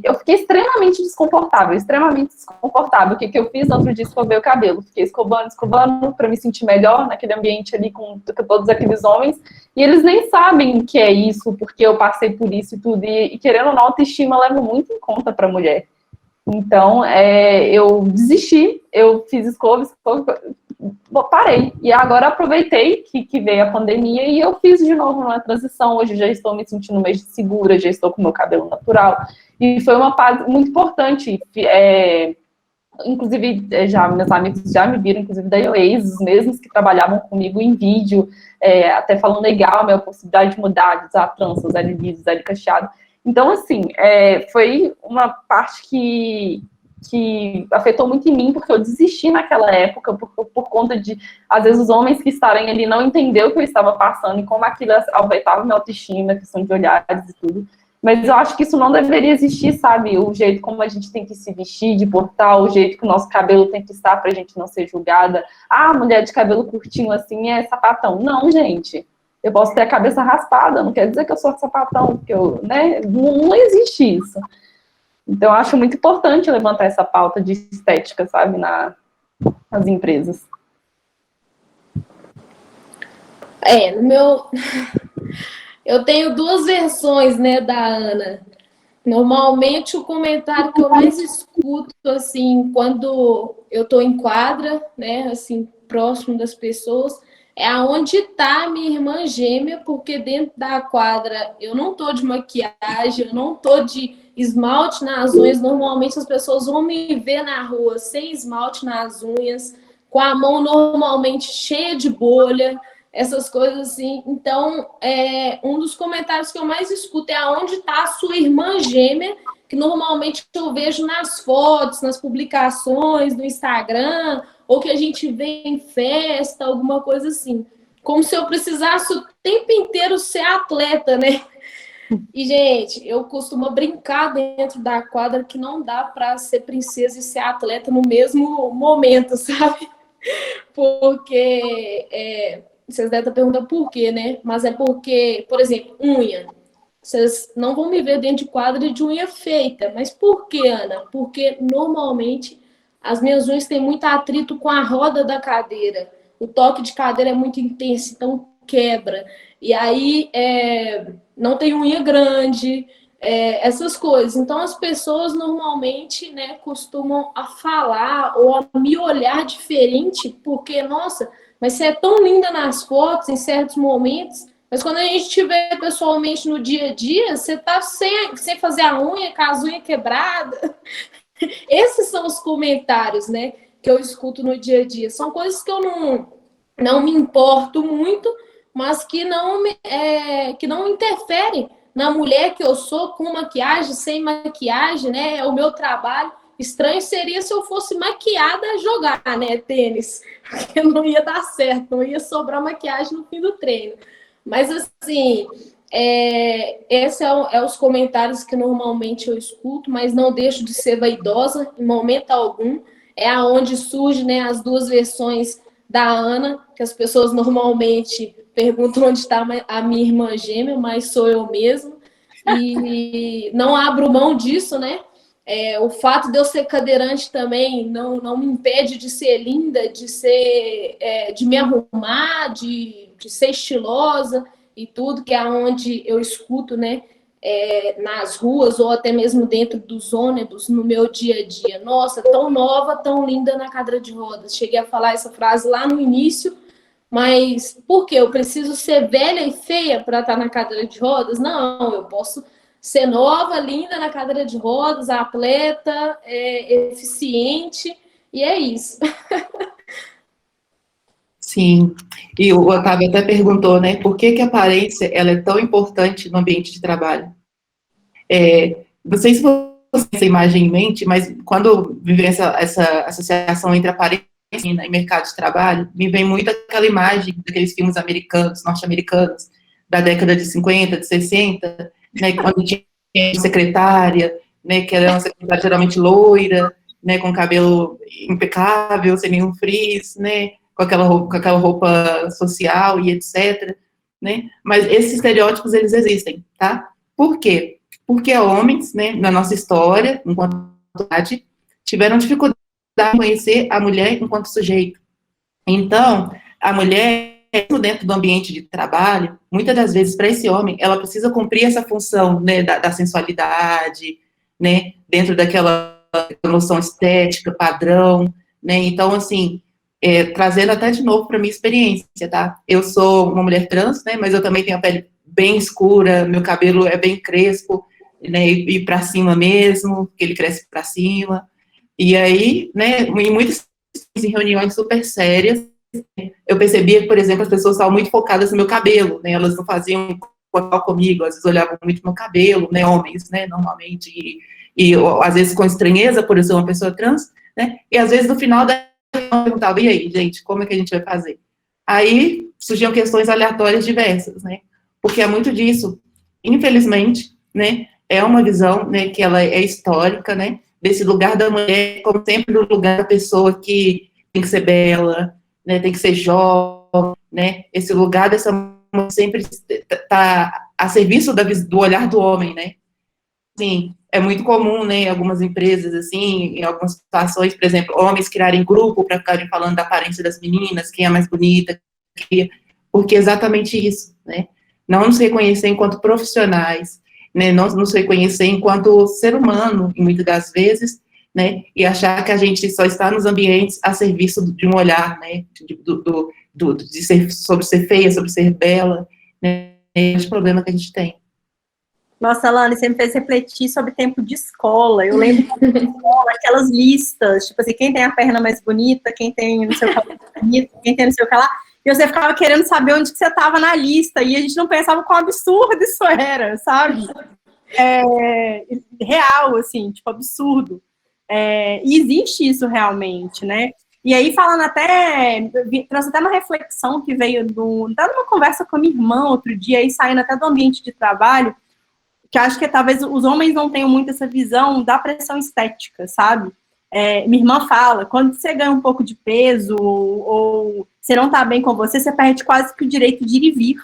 Eu fiquei extremamente desconfortável. O que eu fiz no outro dia? Escovei o cabelo. Fiquei escovando para me sentir melhor naquele ambiente ali com todos aqueles homens. E eles nem sabem o que é isso, porque eu passei por isso e tudo. E querendo ou não, a autoestima leva muito em conta para a mulher. Então, eu desisti, eu fiz escova, parei. E agora aproveitei que veio a pandemia e eu fiz de novo uma transição. Hoje já estou me sentindo mais segura, já estou com meu cabelo natural. E foi uma fase muito importante. Inclusive, meus amigos já me viram, inclusive da Oasis, os mesmos que trabalhavam comigo em vídeo, até falando legal, minha possibilidade de mudar, de usar trança, usar liso, usar cacheado. Então, assim, foi uma parte que afetou muito em mim, porque eu desisti naquela época, por conta de, às vezes, os homens que estarem ali não entenderam o que eu estava passando e como aquilo afetava minha autoestima, a questão de olhares e tudo. Mas eu acho que isso não deveria existir, sabe? O jeito como a gente tem que se vestir, de portar, o jeito que o nosso cabelo tem que estar pra gente não ser julgada. Ah, mulher de cabelo curtinho assim é sapatão. Não, gente. Eu posso ter a cabeça raspada, não quer dizer que eu sou sapatão, porque não existe isso. Então, eu acho muito importante levantar essa pauta de estética, sabe, nas empresas. Eu tenho duas versões, né, da Ana. Normalmente, o comentário que eu mais escuto, assim, quando eu tô em quadra, né, assim, próximo das pessoas, é aonde está a minha irmã gêmea, porque dentro da quadra eu não tô de maquiagem, eu não tô de esmalte nas unhas. Normalmente as pessoas vão me ver na rua sem esmalte nas unhas, com a mão normalmente cheia de bolha, essas coisas assim. Então, um dos comentários que eu mais escuto é aonde está a sua irmã gêmea, que normalmente eu vejo nas fotos, nas publicações do Instagram, ou que a gente vê em festa, alguma coisa assim. Como se eu precisasse o tempo inteiro ser atleta, né? E, gente, eu costumo brincar dentro da quadra que não dá para ser princesa e ser atleta no mesmo momento, sabe? Porque vocês devem estar perguntando por quê, né? Mas é porque, por exemplo, unha. Vocês não vão me ver dentro de quadra de unha feita. Mas por quê, Ana? Porque, normalmente, as minhas unhas têm muito atrito com a roda da cadeira. O toque de cadeira é muito intenso, então quebra. E aí, não tem unha grande, essas coisas. Então, as pessoas, normalmente, né, costumam a falar ou a me olhar diferente, porque, nossa, mas você é tão linda nas fotos, em certos momentos, mas quando a gente te vê pessoalmente no dia a dia, você tá sem fazer a unha, com as unhas quebradas. Esses são os comentários, né, que eu escuto no dia a dia. São coisas que eu não me importo muito, mas que não interferem na mulher que eu sou, com maquiagem, sem maquiagem, né? É o meu trabalho. Estranho seria se eu fosse maquiada a jogar, né, tênis, porque não ia dar certo, não ia sobrar maquiagem no fim do treino. Mas, assim, esses são os comentários que normalmente eu escuto, mas não deixo de ser vaidosa em momento algum. É aonde surge, né, as duas versões da Ana, que as pessoas normalmente perguntam onde está a minha irmã gêmea, mas sou eu mesma. E não abro mão disso, né? O fato de eu ser cadeirante também não me impede de ser linda, de me arrumar, de ser estilosa e tudo, que é onde eu escuto, né? Nas ruas ou até mesmo dentro dos ônibus, no meu dia a dia. Nossa, tão nova, tão linda na cadeira de rodas. Cheguei a falar essa frase lá no início, mas por quê? Eu preciso ser velha e feia para estar na cadeira de rodas? Não, eu posso ser nova, linda na cadeira de rodas, atleta, eficiente, e é isso. Sim, e o Otávio até perguntou, né, por que a aparência ela é tão importante no ambiente de trabalho? Não sei se você tem essa imagem em mente, mas quando vive essa associação entre aparência e mercado de trabalho, me vem muito aquela imagem daqueles filmes americanos, norte-americanos, da década de 50, de 60, né, quando tinha uma secretária, né, que era uma secretária geralmente loira, né, com cabelo impecável, sem nenhum frizz, né, com aquela roupa social e etc, né, mas esses estereótipos, eles existem, tá? Por quê? Porque homens, né, na nossa história, enquanto sociedade, tiveram dificuldade de conhecer a mulher enquanto sujeito. Então, a mulher, dentro do ambiente de trabalho, muitas das vezes, para esse homem, ela precisa cumprir essa função, né, da sensualidade, né, dentro daquela noção estética, padrão, né, então, assim, trazendo até de novo para minha experiência, tá? Eu sou uma mulher trans, né, mas eu também tenho a pele bem escura, meu cabelo é bem crespo, né, e para cima mesmo, que ele cresce para cima, e aí, né, em muitas reuniões super sérias, eu percebia que, por exemplo, as pessoas estavam muito focadas no meu cabelo, né, elas não faziam contato comigo, às vezes olhavam muito no meu cabelo, né, homens, né, normalmente, e às vezes com estranheza por eu ser uma pessoa trans, né, e às vezes no final da reunião eu perguntava, e aí, gente, como é que a gente vai fazer? Aí surgiam questões aleatórias diversas, né, porque é muito disso, infelizmente, né, é uma visão, né, que ela é histórica, né, desse lugar da mulher, como sempre, do lugar da pessoa que tem que ser bela, né, tem que ser jovem, né, esse lugar dessa mulher sempre está a serviço do olhar do homem, né. Sim, é muito comum, né, em algumas empresas, assim, em algumas situações, por exemplo, homens criarem grupo para ficarem falando da aparência das meninas, quem é mais bonita, porque é exatamente isso, né, não nos reconhecer enquanto profissionais, né, não nos reconhecer enquanto ser humano, e muitas das vezes, né, e achar que a gente só está nos ambientes a serviço de um olhar, né, sobre ser feia, sobre ser bela, né, é o problema que a gente tem. Nossa, Alane, você me fez refletir sobre tempo de escola. Eu lembro de escola, aquelas listas, tipo assim, quem tem a perna mais bonita, quem tem não sei o que lá, bonito, quem tem não sei o que lá, e você ficava querendo saber onde que você estava na lista, e a gente não pensava quão absurdo isso era, sabe? Real, assim, tipo, absurdo. E existe isso realmente, né? E aí, falando até, trouxe até uma reflexão que veio até numa conversa com a minha irmã outro dia, aí saindo até do ambiente de trabalho, que eu acho que talvez os homens não tenham muito essa visão da pressão estética, sabe? Minha irmã fala, quando você ganha um pouco de peso, ou você não tá bem com você, você perde quase que o direito de ir e vir.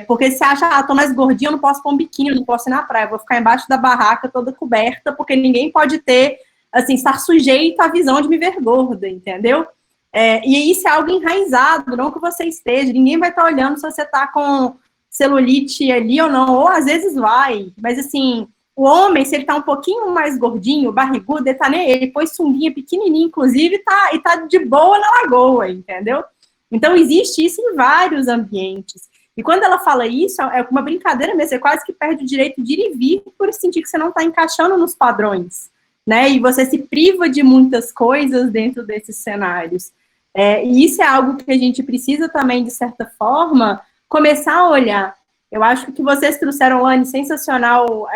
Porque você acha, tô mais gordinha, eu não posso pôr um biquíni, eu não posso ir na praia, eu vou ficar embaixo da barraca toda coberta, porque ninguém pode ter, assim, estar sujeito à visão de me ver gorda, entendeu? E isso é algo enraizado, não que você esteja, ninguém vai estar olhando se você tá com celulite ali ou não, ou às vezes vai, mas assim, o homem, se ele tá um pouquinho mais gordinho, barrigudo, ele pôs sunguinha pequenininha, inclusive, e tá de boa na lagoa, entendeu? Então, existe isso em vários ambientes. E quando ela fala isso, é uma brincadeira mesmo, você quase que perde o direito de ir e vir por sentir que você não está encaixando nos padrões, né? E você se priva de muitas coisas dentro desses cenários. E isso é algo que a gente precisa também, de certa forma, começar a olhar. Eu acho que vocês trouxeram, Anne, sensacional,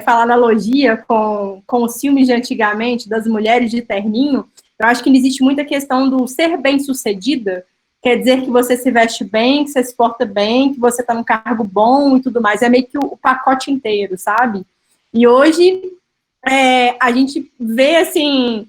falar analogia com os filmes de antigamente, das mulheres de terninho. Eu acho que existe muita questão do ser bem-sucedida, quer dizer que você se veste bem, que você se porta bem, que você está num cargo bom e tudo mais. É meio que o pacote inteiro, sabe? E hoje, a gente vê, assim,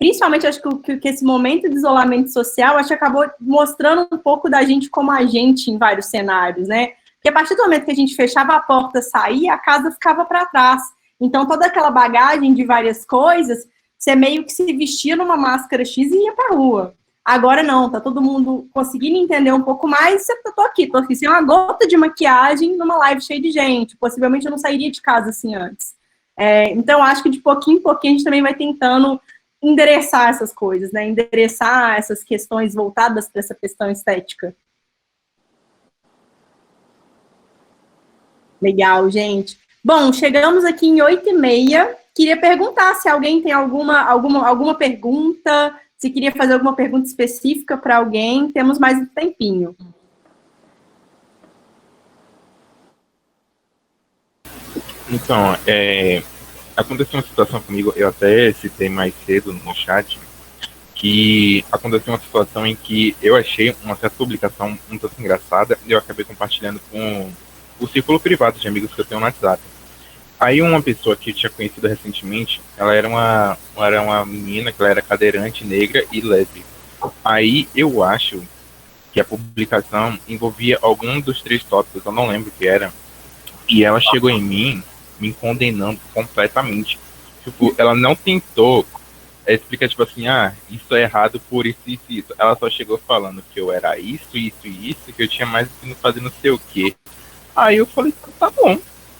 principalmente, acho que esse momento de isolamento social, acho que acabou mostrando um pouco da gente como a gente em vários cenários, né? Porque a partir do momento que a gente fechava a porta, saía, a casa ficava para trás. Então, toda aquela bagagem de várias coisas, você meio que se vestia numa máscara X e ia pra rua. Agora não, tá todo mundo conseguindo entender um pouco mais, tô aqui sem uma gota de maquiagem numa live cheia de gente. Possivelmente eu não sairia de casa assim antes. Então, acho que de pouquinho em pouquinho a gente também vai tentando endereçar essas coisas, né? Endereçar essas questões voltadas para essa questão estética. Legal, gente. Bom, chegamos aqui em 8h30. Queria perguntar se alguém tem alguma pergunta, se queria fazer alguma pergunta específica para alguém. Temos mais um tempinho. Então, aconteceu uma situação comigo, eu até citei mais cedo no chat, que aconteceu uma situação em que eu achei uma certa publicação um tanto engraçada e eu acabei compartilhando com o círculo privado de amigos que eu tenho no WhatsApp. Aí uma pessoa que eu tinha conhecido recentemente, ela era uma menina que ela era cadeirante, negra e lésbica. Aí eu acho que a publicação envolvia algum dos 3 tópicos, eu não lembro o que era, e ela chegou em mim me condenando completamente. Tipo, ela não tentou explicar, tipo assim, isso é errado por isso, isso, isso. Ela só chegou falando que eu era isso, isso e isso, que eu tinha mais que fazer não sei o quê. Aí eu falei, tá bom,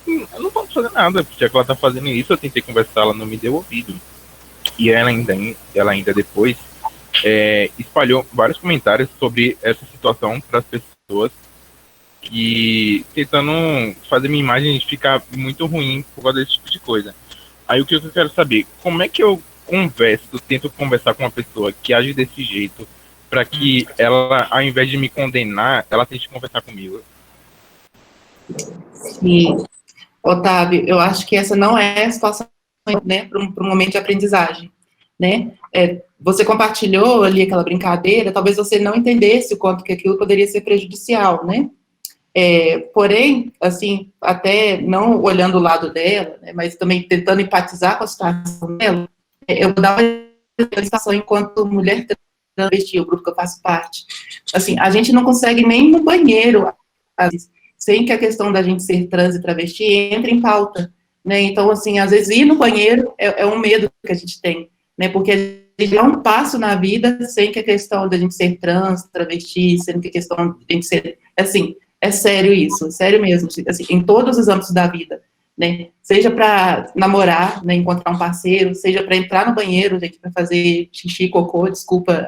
eu não posso fazer nada, já que ela tá fazendo isso, eu tentei conversar, ela não me deu ouvido. E ela ainda depois espalhou vários comentários sobre essa situação para as pessoas, que tentando fazer minha imagem ficar muito ruim por causa desse tipo de coisa. Aí o que eu quero saber, como é que eu tento conversar com uma pessoa que age desse jeito, para que ela, ao invés de me condenar, ela tente conversar comigo? Sim. Otávio, eu acho que essa não é a situação, né, para um momento de aprendizagem, né? Você compartilhou ali aquela brincadeira, talvez você não entendesse o quanto que aquilo poderia ser prejudicial, né? Porém, assim, até não olhando o lado dela, né, mas também tentando empatizar com a situação dela, eu vou dar uma situação enquanto mulher travesti, o grupo que eu faço parte. Assim, a gente não consegue nem ir no banheiro, às vezes, sem que a questão da gente ser trans e travesti entre em pauta, né? Então, assim, às vezes ir no banheiro é um medo que a gente tem, né? Porque a gente dá um passo na vida sem que a questão da gente ser trans, travesti, sem que a questão de gente ser, assim, é sério isso, sério mesmo, assim, em todos os âmbitos da vida, né? Seja para namorar, né, encontrar um parceiro, seja para entrar no banheiro, gente, para fazer xixi, cocô, desculpa,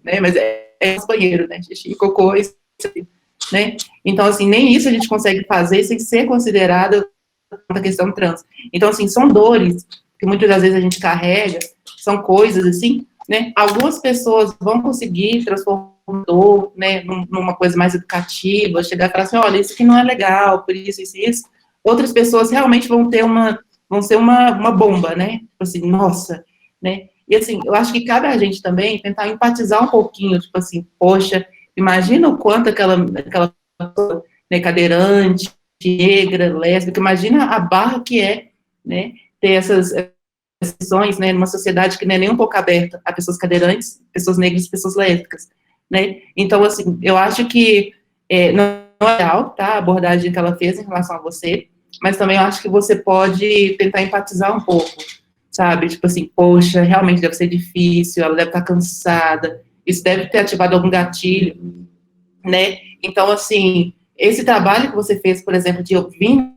né? Mas é os banheiros, né? Xixi, cocô, isso, né? Então, assim, nem isso a gente consegue fazer sem ser considerada a questão trans. Então, assim, são dores que muitas das vezes a gente carrega, são coisas, assim, né? Algumas pessoas vão conseguir transformar dor, né, numa coisa mais educativa, chegar e falar assim, olha, isso aqui não é legal, por isso, isso, isso. Outras pessoas realmente vão ser uma bomba, né? Tipo assim, nossa, né? E assim, eu acho que cabe a gente também tentar empatizar um pouquinho, tipo assim, poxa, imagina o quanto aquela pessoa, né, cadeirante, negra, lésbica, imagina a barra que é, né, ter essas questões, né, numa sociedade que não é nem um pouco aberta a pessoas cadeirantes, pessoas negras e pessoas lésbicas, né? Então, assim, eu acho que não é real, tá, a abordagem que ela fez em relação a você, mas também eu acho que você pode tentar empatizar um pouco, sabe? Tipo assim, poxa, realmente deve ser difícil, ela deve estar cansada, isso deve ter ativado algum gatilho, né? Então, assim, esse trabalho que você fez, por exemplo, de ouvir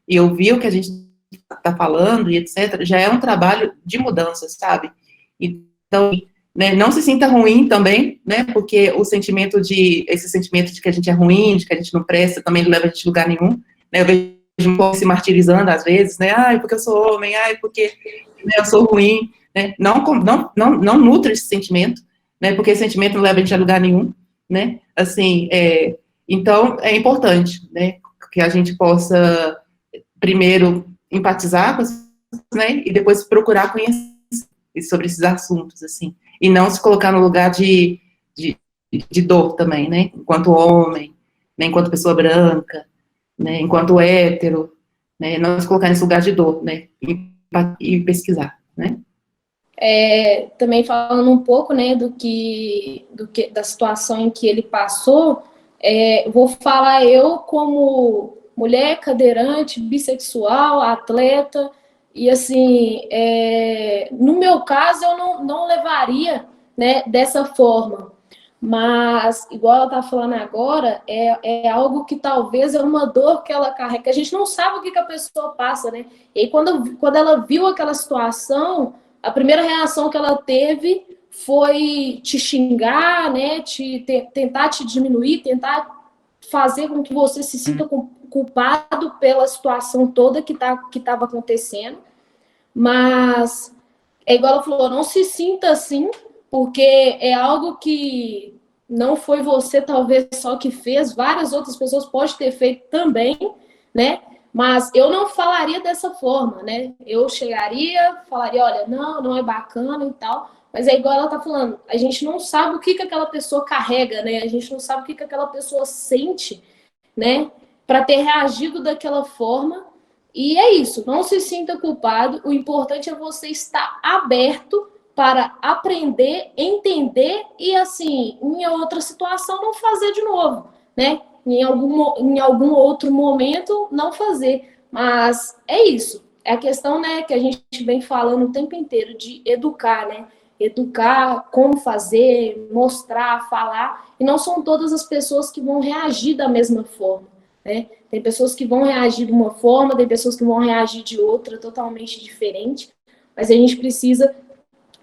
e ouvir o que a gente está falando e etc., já é um trabalho de mudança, sabe? Então, né, não se sinta ruim também, né, porque esse sentimento de que a gente é ruim, de que a gente não presta, também não leva a gente a lugar nenhum, né, eu vejo um pouco se martirizando às vezes, né, porque eu sou homem, porque, né, eu sou ruim, né, não nutre esse sentimento, né, porque esse sentimento não leva a gente a lugar nenhum, né, assim, então é importante, né, que a gente possa, primeiro, empatizar com as pessoas, né, e depois procurar conhecer sobre esses assuntos, assim, e não se colocar no lugar de dor também, né, enquanto homem, né, enquanto pessoa branca, né, enquanto hétero, né, não se colocar nesse lugar de dor, né, e pesquisar, né. também falando um pouco, né, da situação em que ele passou, vou falar eu como mulher cadeirante, bissexual, atleta, e assim, no meu caso eu não levaria, né, dessa forma, mas igual ela tá falando agora, é algo que talvez é uma dor que ela carrega, que a gente não sabe o que a pessoa passa, né, e aí quando ela viu aquela situação, a primeira reação que ela teve foi te xingar, né, tentar te diminuir, tentar fazer com que você se sinta culpado pela situação toda que estava acontecendo. Mas, igual ela falou, não se sinta assim, porque é algo que não foi você, talvez, só que fez, várias outras pessoas podem ter feito também, né? Mas eu não falaria dessa forma, né? Eu chegaria, falaria, olha, não é bacana e tal, mas é igual ela tá falando, a gente não sabe o que aquela pessoa carrega, né? A gente não sabe o que aquela pessoa sente, né? Para ter reagido daquela forma. E é isso, não se sinta culpado, o importante é você estar aberto para aprender, entender e, assim, em outra situação não fazer de novo, né? Em algum outro momento não fazer. Mas é isso. É a questão, né, que a gente vem falando o tempo inteiro de educar, né? Educar, como fazer, mostrar, falar. E não são todas as pessoas que vão reagir da mesma forma, né? Tem pessoas que vão reagir de uma forma, tem pessoas que vão reagir de outra, totalmente diferente. Mas a gente precisa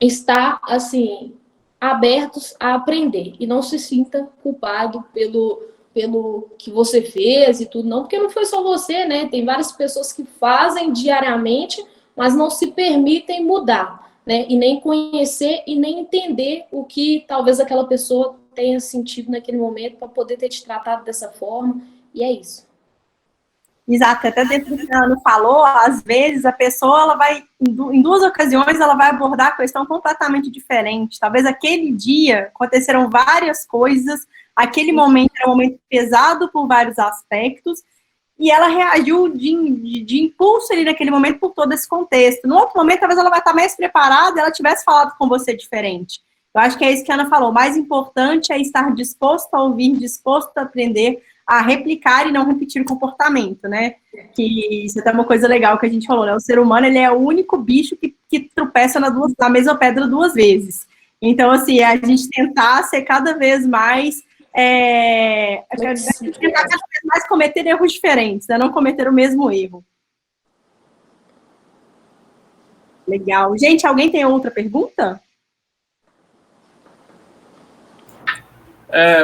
estar, assim, abertos a aprender. E não se sinta culpado pelo que você fez e tudo, não, porque não foi só você, né? Tem várias pessoas que fazem diariamente, mas não se permitem mudar, né? E nem conhecer e nem entender o que talvez aquela pessoa tenha sentido naquele momento para poder ter te tratado dessa forma, e é isso. Exato, até dentro do que a Ana falou, às vezes a pessoa, ela vai, em duas ocasiões, ela vai abordar a questão completamente diferente. Talvez aquele dia aconteceram várias coisas, aquele momento era um momento pesado por vários aspectos, e ela reagiu de impulso ali naquele momento por todo esse contexto. No outro momento, talvez ela vai estar mais preparada e ela tivesse falado com você diferente. Eu acho que é isso que a Ana falou. O mais importante é estar disposto a ouvir, disposto a aprender, a replicar e não repetir o comportamento, né? Que isso é até uma coisa legal que a gente falou, né? O ser humano, ele é o único bicho que tropeça na mesma pedra duas vezes. Então, assim, a gente tentar ser cada vez mais... tentar cada vez mais cometer erros diferentes, né? Não cometer o mesmo erro. Legal. Gente, alguém tem outra pergunta?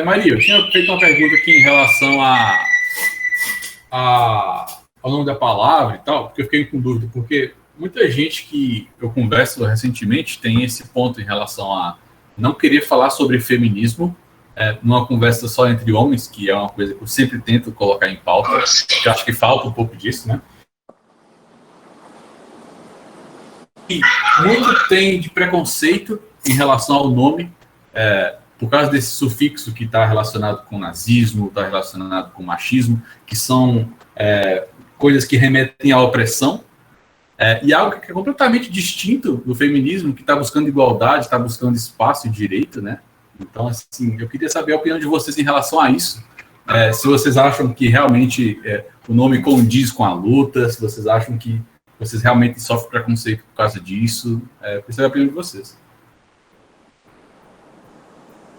Maria, eu tinha feito uma pergunta aqui em relação ao nome da palavra e tal, porque eu fiquei com dúvida, porque muita gente que eu converso recentemente tem esse ponto em relação a não querer falar sobre feminismo numa conversa só entre homens, que é uma coisa que eu sempre tento colocar em pauta, que eu acho que falta um pouco disso, né? E muito tem de preconceito em relação ao nome, por causa desse sufixo que está relacionado com nazismo, está relacionado com machismo, que são coisas que remetem à opressão, e algo que é completamente distinto do feminismo, que está buscando igualdade, está buscando espaço e direito, né? Então, assim, eu queria saber a opinião de vocês em relação a isso. Se vocês acham que realmente o nome condiz com a luta, se vocês acham que vocês realmente sofrem preconceito por causa disso, eu queria saber a opinião de vocês.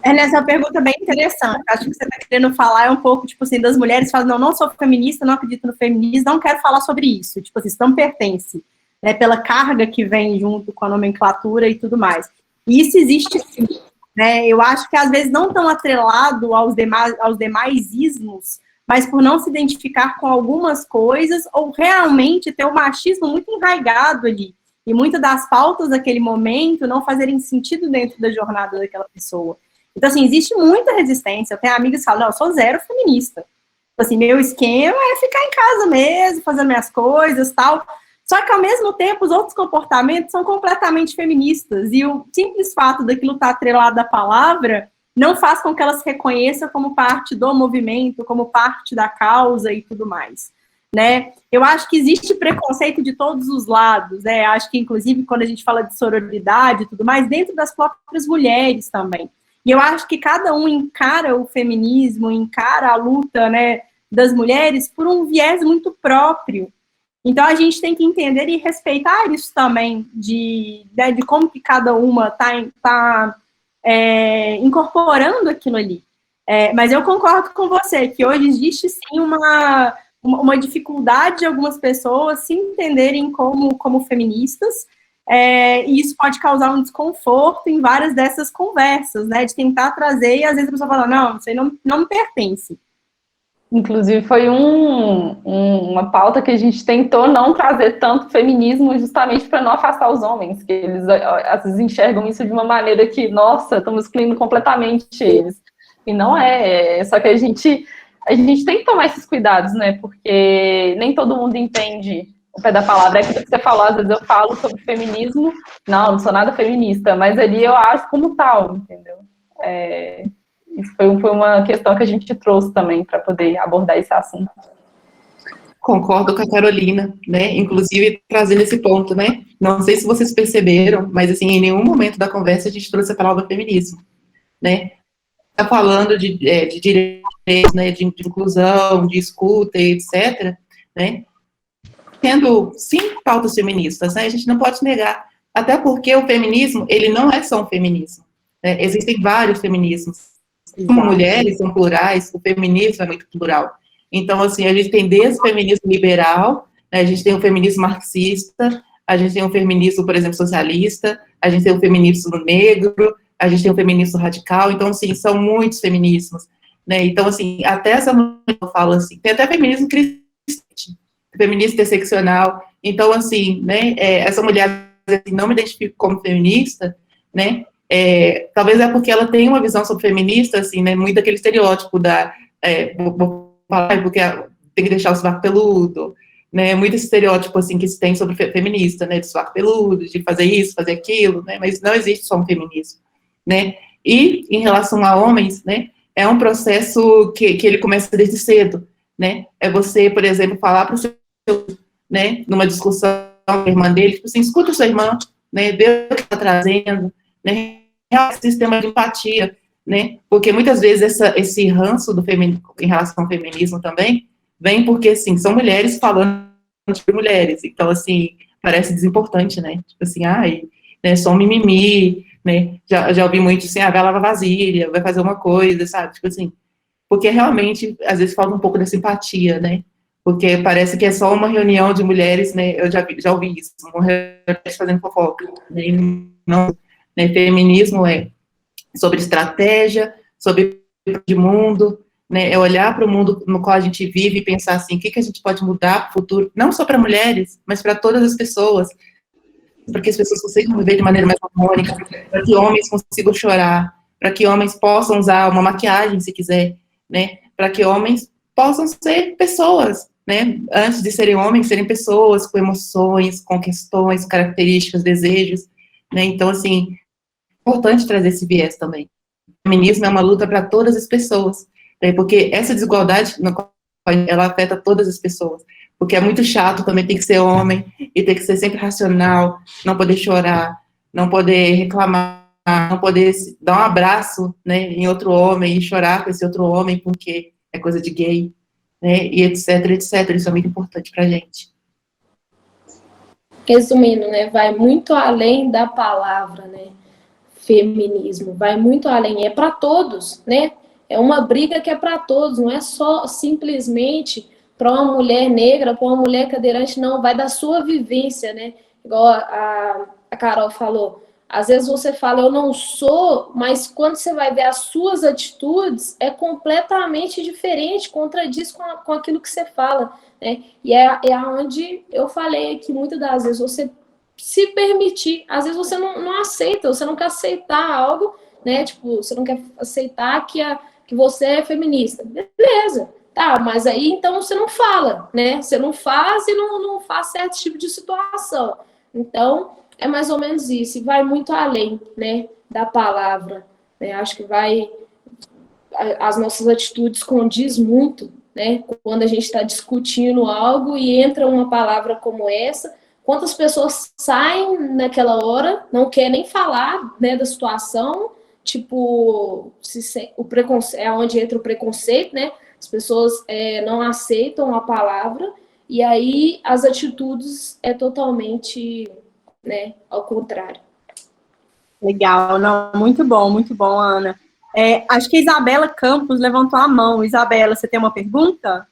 Essa pergunta é bem interessante. Acho que você está querendo falar um pouco, tipo assim, das mulheres que falam, não sou feminista, não acredito no feminismo, não quero falar sobre isso. Tipo assim, isso não pertence, né, pela carga que vem junto com a nomenclatura e tudo mais. E isso existe sim, né? Eu acho que às vezes não tão atrelado aos demais ismos, mas por não se identificar com algumas coisas, ou realmente ter o machismo muito enraigado ali, e muitas das pautas daquele momento não fazerem sentido dentro da jornada daquela pessoa. Então, assim, existe muita resistência. Eu tenho amigas que falam, não, eu sou zero feminista. Então, assim, meu esquema é ficar em casa mesmo, fazendo minhas coisas, tal. Só que, ao mesmo tempo, os outros comportamentos são completamente feministas. E o simples fato daquilo estar atrelado à palavra não faz com que ela se reconheça como parte do movimento, como parte da causa e tudo mais. né? Eu acho que existe preconceito de todos os lados, né? Acho que, inclusive, quando a gente fala de sororidade e tudo mais, dentro das próprias mulheres também. E eu acho que cada um encara o feminismo, encara a luta, né, das mulheres por um viés muito próprio. Então, a gente tem que entender e respeitar isso também, de como que cada uma está incorporando aquilo ali. Mas eu concordo com você, que hoje existe, sim, uma dificuldade de algumas pessoas se entenderem como feministas, e isso pode causar um desconforto em várias dessas conversas, né, de tentar trazer, e às vezes a pessoa fala, não, isso aí não me pertence. Inclusive, foi uma pauta que a gente tentou não trazer tanto feminismo justamente para não afastar os homens, que eles às vezes enxergam isso de uma maneira que, nossa, estamos excluindo completamente eles. E não só que a gente tem que tomar esses cuidados, né, porque nem todo mundo entende o pé da palavra. É aquilo que você falou, às vezes eu falo sobre feminismo, não sou nada feminista, mas ali eu acho como tal, entendeu? Isso foi uma questão que a gente trouxe também para poder abordar esse assunto. Concordo com a Carolina, né? Inclusive trazendo esse ponto, né? Não sei se vocês perceberam, mas assim, em nenhum momento da conversa a gente trouxe a palavra feminismo, né? Tá falando de direitos, né? De inclusão, de escuta, etc., né? Tendo 5 pautas feministas, né? A gente não pode negar, até porque o feminismo, ele não é só um feminismo, né? Existem vários feminismos. Como mulheres são plurais, o feminismo é muito plural. Então, assim, a gente tem desde o feminismo liberal, né, a gente tem o feminismo marxista, a gente tem o feminismo, por exemplo, socialista, a gente tem o feminismo negro, a gente tem o feminismo radical. Então, assim, são muitos feminismos, né? Então, assim, até essa mulher fala assim, tem até feminismo cristão, feminismo interseccional. Então, assim, né, essa mulher assim, não me identifico como feminista, né? Talvez é porque ela tem uma visão sobre feminista, assim, né, muito aquele estereótipo vou falar porque tem que deixar o sovaco peludo, né, muito esse estereótipo, assim, que se tem sobre feminista, né, de sovaco peludo, de fazer isso, fazer aquilo, né, mas não existe só um feminismo, né, e em relação a homens, né, é um processo que ele começa desde cedo, né, é você, por exemplo, falar para o seu, né, numa discussão com a irmã dele, tipo assim, escuta a sua irmã, né, vê o que está trazendo, né, sistema de empatia, né, porque muitas vezes esse ranço do feminismo, em relação ao feminismo também, vem porque, assim, são mulheres falando sobre mulheres, então, assim, parece desimportante, né, tipo assim, né, só um mimimi, né, já ouvi muito assim, vai lavar vasilha, vai fazer uma coisa, sabe, tipo assim, porque realmente, às vezes, falta um pouco dessa empatia, né, porque parece que é só uma reunião de mulheres, né, eu já ouvi isso, uma reunião fazendo fofoca, né, não... Feminismo é sobre estratégia, sobre de mundo, né, é olhar para o mundo no qual a gente vive e pensar assim, o que a gente pode mudar para o futuro, não só para mulheres, mas para todas as pessoas, para que as pessoas consigam viver de maneira mais harmônica, para que homens consigam chorar, para que homens possam usar uma maquiagem, se quiser, né, para que homens possam ser pessoas, né, antes de serem homens, serem pessoas com emoções, com questões, características, desejos, né, então, assim, é importante trazer esse viés também. O feminismo é uma luta para todas as pessoas, né, porque essa desigualdade, ela afeta todas as pessoas, porque é muito chato também ter que ser homem, e ter que ser sempre racional, não poder chorar, não poder reclamar, não poder dar um abraço, né, em outro homem, e chorar com esse outro homem, porque é coisa de gay, né, e etc, etc, isso é muito importante pra gente. Resumindo, né, vai muito além da palavra, né, feminismo, vai muito além, é para todos, né, é uma briga que é para todos, não é só simplesmente para uma mulher negra, para uma mulher cadeirante, não, vai da sua vivência, né, igual a Carol falou, às vezes você fala, eu não sou, mas quando você vai ver as suas atitudes, é completamente diferente, contradiz com aquilo que você fala, né? E é onde eu falei aqui, muitas das vezes, você se permitir, às vezes você não aceita, você não quer aceitar algo, né? Tipo, você não quer aceitar que você é feminista. Beleza, tá, mas aí então você não fala, né? Você não faz e não faz certo tipo de situação. Então, é mais ou menos isso, e vai muito além, né, da palavra, né, acho que as nossas atitudes condiz muito né? Quando a gente está discutindo algo e entra uma palavra como essa, quantas pessoas saem naquela hora, não quer nem falar, né, da situação, tipo, o preconceito, é onde entra o preconceito, né? As pessoas não aceitam a palavra, e aí as atitudes é totalmente, né, ao contrário. Legal, não, muito bom, Ana. Acho que a Isabela Campos levantou a mão. Isabela, você tem uma pergunta?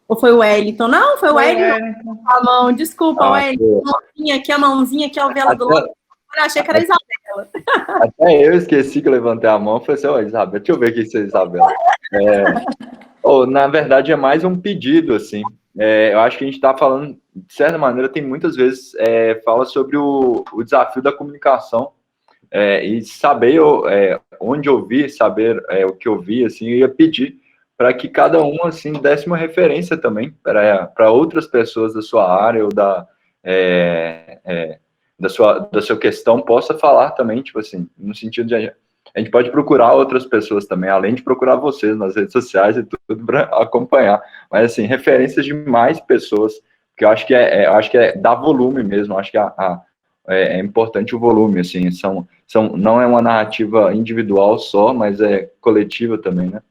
Ou foi o Wellington? Não, foi o Wellington. A mão, desculpa, Wellington. A mãozinha aqui ao vela do lado. Eu achei que era a Isabela. Até eu esqueci que eu levantei a mão. Falei assim, Isabela, deixa eu ver aqui se é Isabela. Na verdade, é mais um pedido, assim. Eu acho que a gente está falando, de certa maneira, tem muitas vezes, fala sobre o desafio da comunicação, e saber onde ouvir, saber o que ouvir, assim, eu ia pedir para que cada um, assim, desse uma referência também para outras pessoas da sua área ou da sua questão, possa falar também, tipo assim, no sentido de a gente pode procurar outras pessoas também, além de procurar vocês nas redes sociais e tudo para acompanhar. Mas, assim, referências de mais pessoas, que eu acho que dá volume mesmo, acho que é importante o volume, assim, não é uma narrativa individual só, mas é coletiva também, né?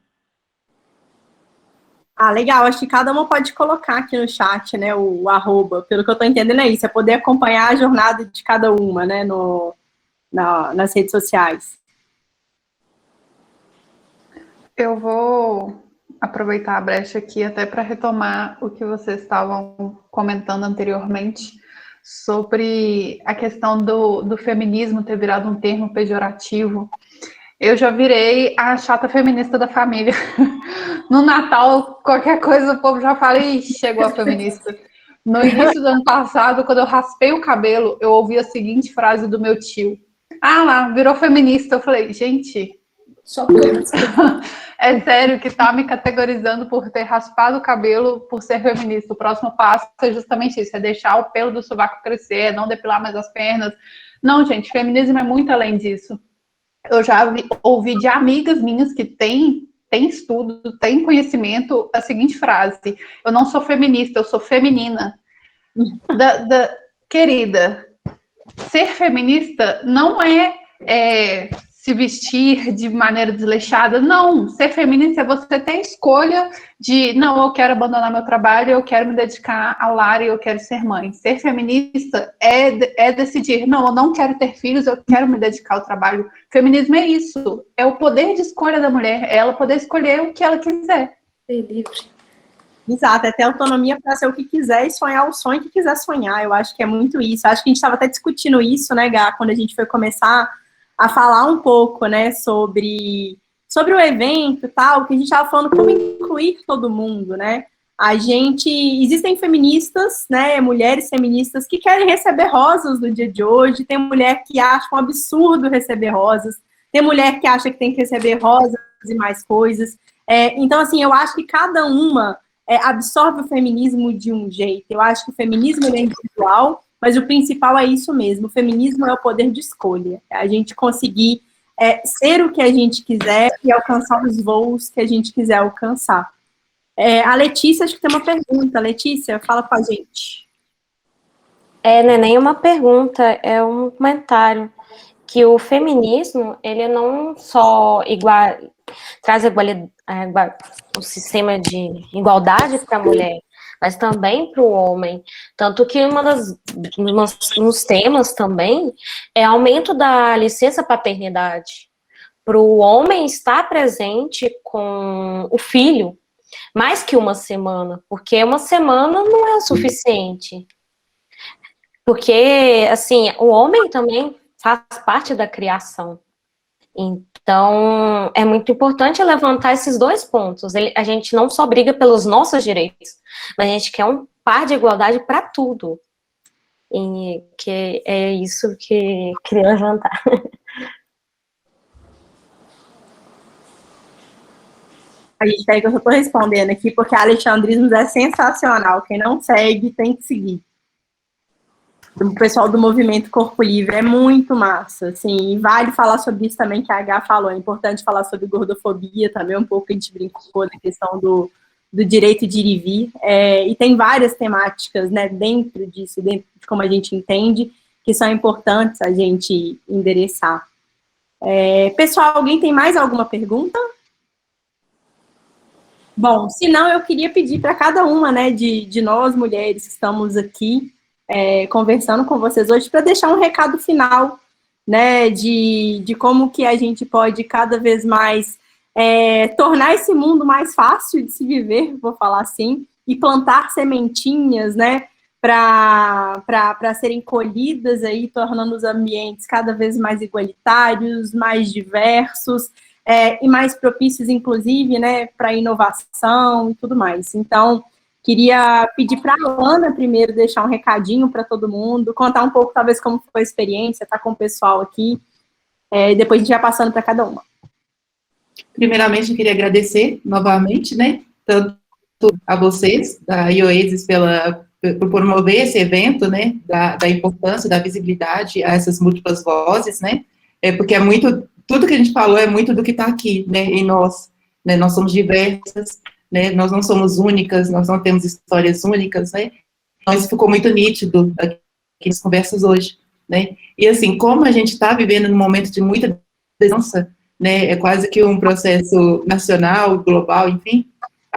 Legal, acho que cada uma pode colocar aqui no chat, né, o arroba, pelo que eu estou entendendo é isso, é poder acompanhar a jornada de cada uma, né, nas redes sociais. Eu vou aproveitar a brecha aqui até para retomar o que vocês estavam comentando anteriormente sobre a questão do feminismo ter virado um termo pejorativo. Eu já virei a chata feminista da família. No Natal, qualquer coisa, o povo já fala, ih, chegou a feminista. No início do ano passado, quando eu raspei o cabelo, eu ouvi a seguinte frase do meu tio. Lá, virou feminista. Eu falei, gente... Só porque é sério que tá me categorizando por ter raspado o cabelo por ser feminista. O próximo passo é justamente isso, é deixar o pelo do sovaco crescer, não depilar mais as pernas. Não, gente, feminismo é muito além disso. Eu já ouvi de amigas minhas que têm estudo, têm conhecimento, a seguinte frase: eu não sou feminista, eu sou feminina. Querida, ser feminista não é se vestir de maneira desleixada. Não, ser feminista é você ter a escolha de, não, eu quero abandonar meu trabalho, eu quero me dedicar ao lar e eu quero ser mãe. Ser feminista é decidir, não, eu não quero ter filhos, eu quero me dedicar ao trabalho. Feminismo é isso, é o poder de escolha da mulher, é ela poder escolher o que ela quiser. Ser livre. Exato, é ter autonomia para ser o que quiser e sonhar o sonho que quiser sonhar. Eu acho que é muito isso. Acho que a gente estava até discutindo isso, né, Gá, quando a gente foi começar a falar um pouco, né, sobre o evento e tal, que a gente estava falando como incluir todo mundo, né? Existem feministas, né, mulheres feministas que querem receber rosas no dia de hoje, tem mulher que acha um absurdo receber rosas, tem mulher que acha que tem que receber rosas e mais coisas. Então, assim, eu acho que cada uma absorve o feminismo de um jeito. Eu acho que o feminismo é individual, mas o principal é isso mesmo, o feminismo é o poder de escolha, é a gente conseguir ser o que a gente quiser e alcançar os voos que a gente quiser alcançar. A Letícia, acho que tem uma pergunta. Letícia, fala com a gente. Não é nem uma pergunta, é um comentário, que o feminismo, ele não só traz um sistema de igualdade para a mulher, mas também para o homem. Tanto que nos temas também é aumento da licença paternidade, para o homem estar presente com o filho mais que uma semana, porque uma semana não é o suficiente. Porque, assim, o homem também faz parte da criação. Então, é muito importante levantar esses dois pontos. A gente não só briga pelos nossos direitos, mas a gente quer um par de igualdade para tudo. E que é isso que queria levantar. A gente pega que eu só estou respondendo aqui, porque a Alexandrismos é sensacional. Quem não segue, tem que seguir. do pessoal do movimento Corpo Livre, é muito massa, assim, e vale falar sobre isso também que a H falou, é importante falar sobre gordofobia também, um pouco a gente brincou na questão do direito de ir e vir, e tem várias temáticas, né, dentro disso, dentro de como a gente entende, que são importantes a gente endereçar. Pessoal, alguém tem mais alguma pergunta? Bom, se não, eu queria pedir para cada uma, né, de nós, mulheres, que estamos aqui conversando com vocês hoje, para deixar um recado final, né, de como que a gente pode cada vez mais tornar esse mundo mais fácil de se viver, vou falar assim, e plantar sementinhas, né, para serem colhidas aí, tornando os ambientes cada vez mais igualitários, mais diversos, e mais propícios, inclusive, né, para inovação e tudo mais. Então, queria pedir para a Ana primeiro deixar um recadinho para todo mundo, contar um pouco, talvez, como foi a experiência, tá com o pessoal aqui, e depois a gente vai passando para cada uma. Primeiramente, eu queria agradecer novamente, né, tanto a vocês, da IOASIS, por promover esse evento, né, da importância, da visibilidade a essas múltiplas vozes, né, porque tudo que a gente falou é muito do que está aqui, né, em nós, né, nós somos diversas, né, nós não somos únicas, nós não temos histórias únicas, né, então isso ficou muito nítido aqui nas conversas hoje, né, e assim, como a gente está vivendo num momento de muita mudança, né, é quase que um processo nacional, global, enfim,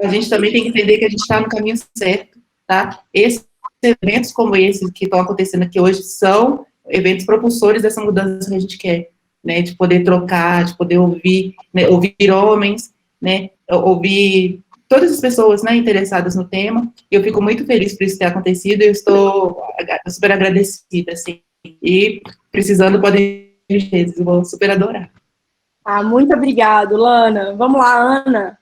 a gente também tem que entender que a gente está no caminho certo, tá, esses eventos como esses que estão acontecendo aqui hoje são eventos propulsores dessa mudança que a gente quer, né, de poder trocar, de poder ouvir, né, ouvir homens, né, ouvir todas as pessoas, né, interessadas no tema. Eu fico muito feliz por isso ter acontecido, eu estou super agradecida, assim, e precisando podem vir, eu vou super adorar. Muito obrigado, Lana. Vamos lá, Ana.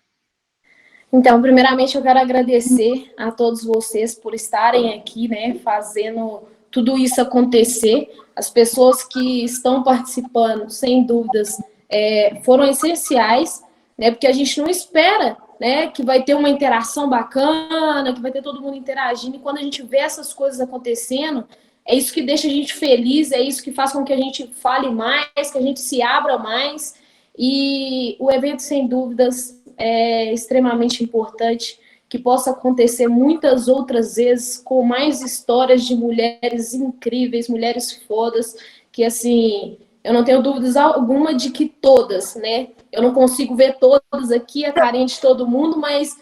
Então, primeiramente, eu quero agradecer a todos vocês por estarem aqui, né, fazendo tudo isso acontecer. As pessoas que estão participando, sem dúvidas, foram essenciais, né, porque a gente não espera, né, que vai ter uma interação bacana, que vai ter todo mundo interagindo, e quando a gente vê essas coisas acontecendo, é isso que deixa a gente feliz, é isso que faz com que a gente fale mais, que a gente se abra mais, e o evento, sem dúvidas, é extremamente importante, que possa acontecer muitas outras vezes, com mais histórias de mulheres incríveis, mulheres fodas, que, assim, eu não tenho dúvidas alguma de que todas, né, eu não consigo ver todas aqui, é carente de todo mundo, mas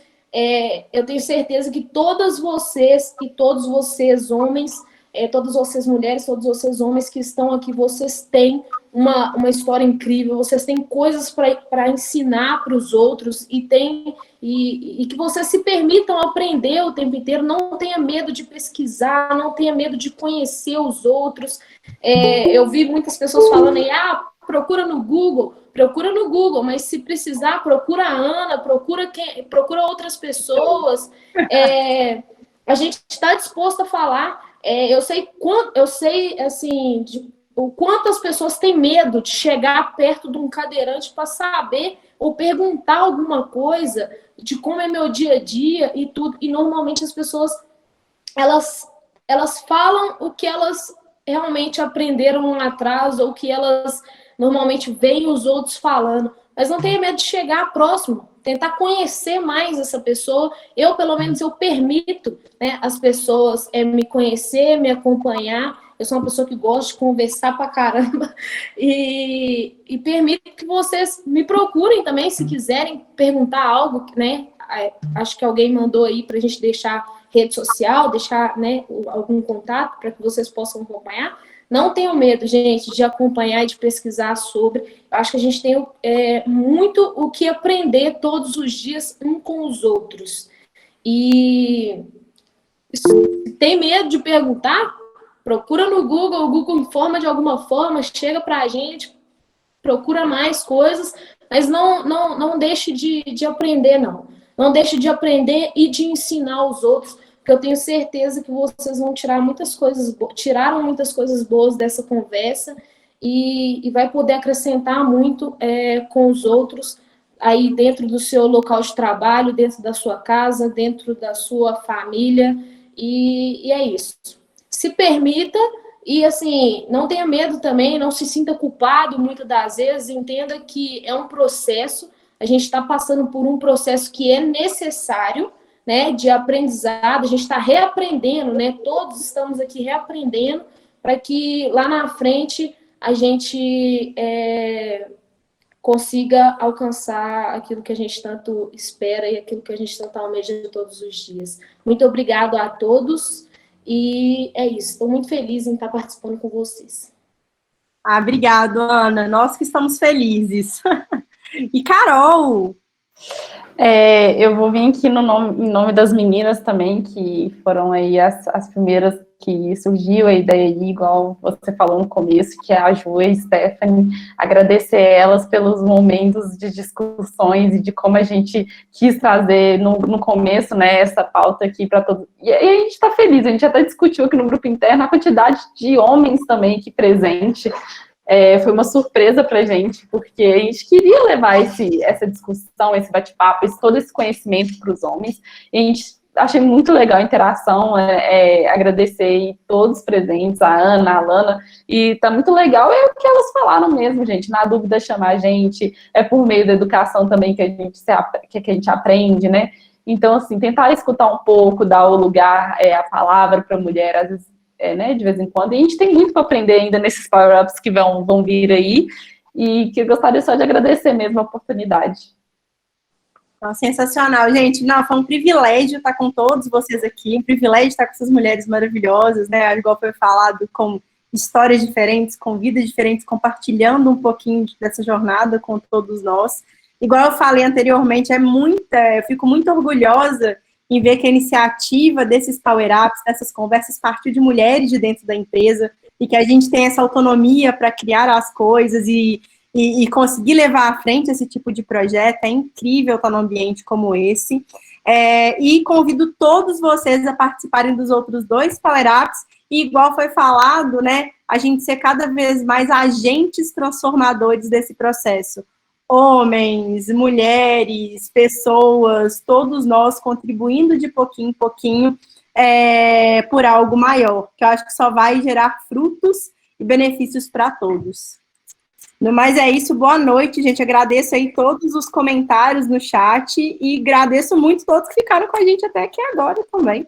eu tenho certeza que todas vocês, e todos vocês homens, todas vocês mulheres, todos vocês homens que estão aqui, vocês têm uma história incrível, vocês têm coisas para ensinar para os outros, e que vocês se permitam aprender o tempo inteiro, não tenha medo de pesquisar, não tenha medo de conhecer os outros. Eu vi muitas pessoas falando aí, procura no Google, mas se precisar, procura a Ana, procura outras pessoas. A gente está disposto a falar. Eu sei assim, o quanto as pessoas têm medo de chegar perto de um cadeirante para saber ou perguntar alguma coisa de como é meu dia a dia e tudo. E normalmente as pessoas elas falam o que elas realmente aprenderam lá atrás, ou que elas normalmente veem os outros falando. Mas não tenha medo de chegar próximo, tentar conhecer mais essa pessoa. Eu, pelo menos, eu permito, né, as pessoas me conhecer, me acompanhar. Eu sou uma pessoa que gosta de conversar pra caramba. E permito que vocês me procurem também, se quiserem perguntar algo, né? Acho que alguém mandou aí pra gente deixar rede social, deixar, né, algum contato para que vocês possam acompanhar. Não tenham medo, gente, de acompanhar e de pesquisar sobre. Eu acho que a gente tem muito o que aprender todos os dias um com os outros. E se tem medo de perguntar, procura no Google, o Google informa de alguma forma, chega para a gente, procura mais coisas, mas não deixe de aprender, não. Não deixe de aprender e de ensinar os outros, porque eu tenho certeza que vocês vão tiraram muitas coisas boas dessa conversa e vai poder acrescentar muito com os outros aí dentro do seu local de trabalho, dentro da sua casa, dentro da sua família, e é isso. se permita e, assim, não tenha medo também, não se sinta culpado muitas das vezes, entenda que é um processo, a gente está passando por um processo que é necessário, né, de aprendizado, a gente está reaprendendo, né, todos estamos aqui reaprendendo, para que lá na frente a gente consiga alcançar aquilo que a gente tanto espera e aquilo que a gente tanto almeja todos os dias. Muito obrigado a todos e é isso. Estou muito feliz em estar participando com vocês. Obrigado, Ana. Nós que estamos felizes. E Carol? Eu vou vir aqui em nome das meninas também, que foram aí as primeiras que surgiu a ideia aí, igual você falou no começo, que é a Ju e a Stephanie, agradecer elas pelos momentos de discussões e de como a gente quis trazer no começo, né, essa pauta aqui para todos. E a gente está feliz, a gente até discutiu aqui no grupo interno a quantidade de homens também aqui presente. Foi uma surpresa para a gente, porque a gente queria levar essa discussão, esse bate-papo, todo esse conhecimento para os homens, e a gente achei muito legal a interação, agradecer todos os presentes, a Ana, a Lana, e tá muito legal, é o que elas falaram mesmo, gente, na dúvida chamar a gente, é por meio da educação também que a gente aprende, né, então, assim, tentar escutar um pouco, dar o lugar, a palavra para a mulher, às vezes, né, de vez em quando, e a gente tem muito para aprender ainda nesses power-ups que vão vir aí, e que eu gostaria só de agradecer mesmo a oportunidade. Então, sensacional, gente. Não, foi um privilégio estar com todos vocês aqui, um privilégio estar com essas mulheres maravilhosas, né, igual foi falado, com histórias diferentes, com vidas diferentes, compartilhando um pouquinho dessa jornada com todos nós. Igual eu falei anteriormente, eu fico muito orgulhosa em ver que a iniciativa desses power-ups, dessas conversas, partiu de mulheres de dentro da empresa, e que a gente tem essa autonomia para criar as coisas e conseguir levar à frente esse tipo de projeto. É incrível estar num ambiente como esse. E convido todos vocês a participarem dos outros 2 power-ups, e igual foi falado, né, a gente ser cada vez mais agentes transformadores desse processo. Homens, mulheres, pessoas, todos nós contribuindo de pouquinho em pouquinho por algo maior, que eu acho que só vai gerar frutos e benefícios para todos. No mais é isso, boa noite, gente, agradeço aí todos os comentários no chat e agradeço muito todos que ficaram com a gente até aqui agora também.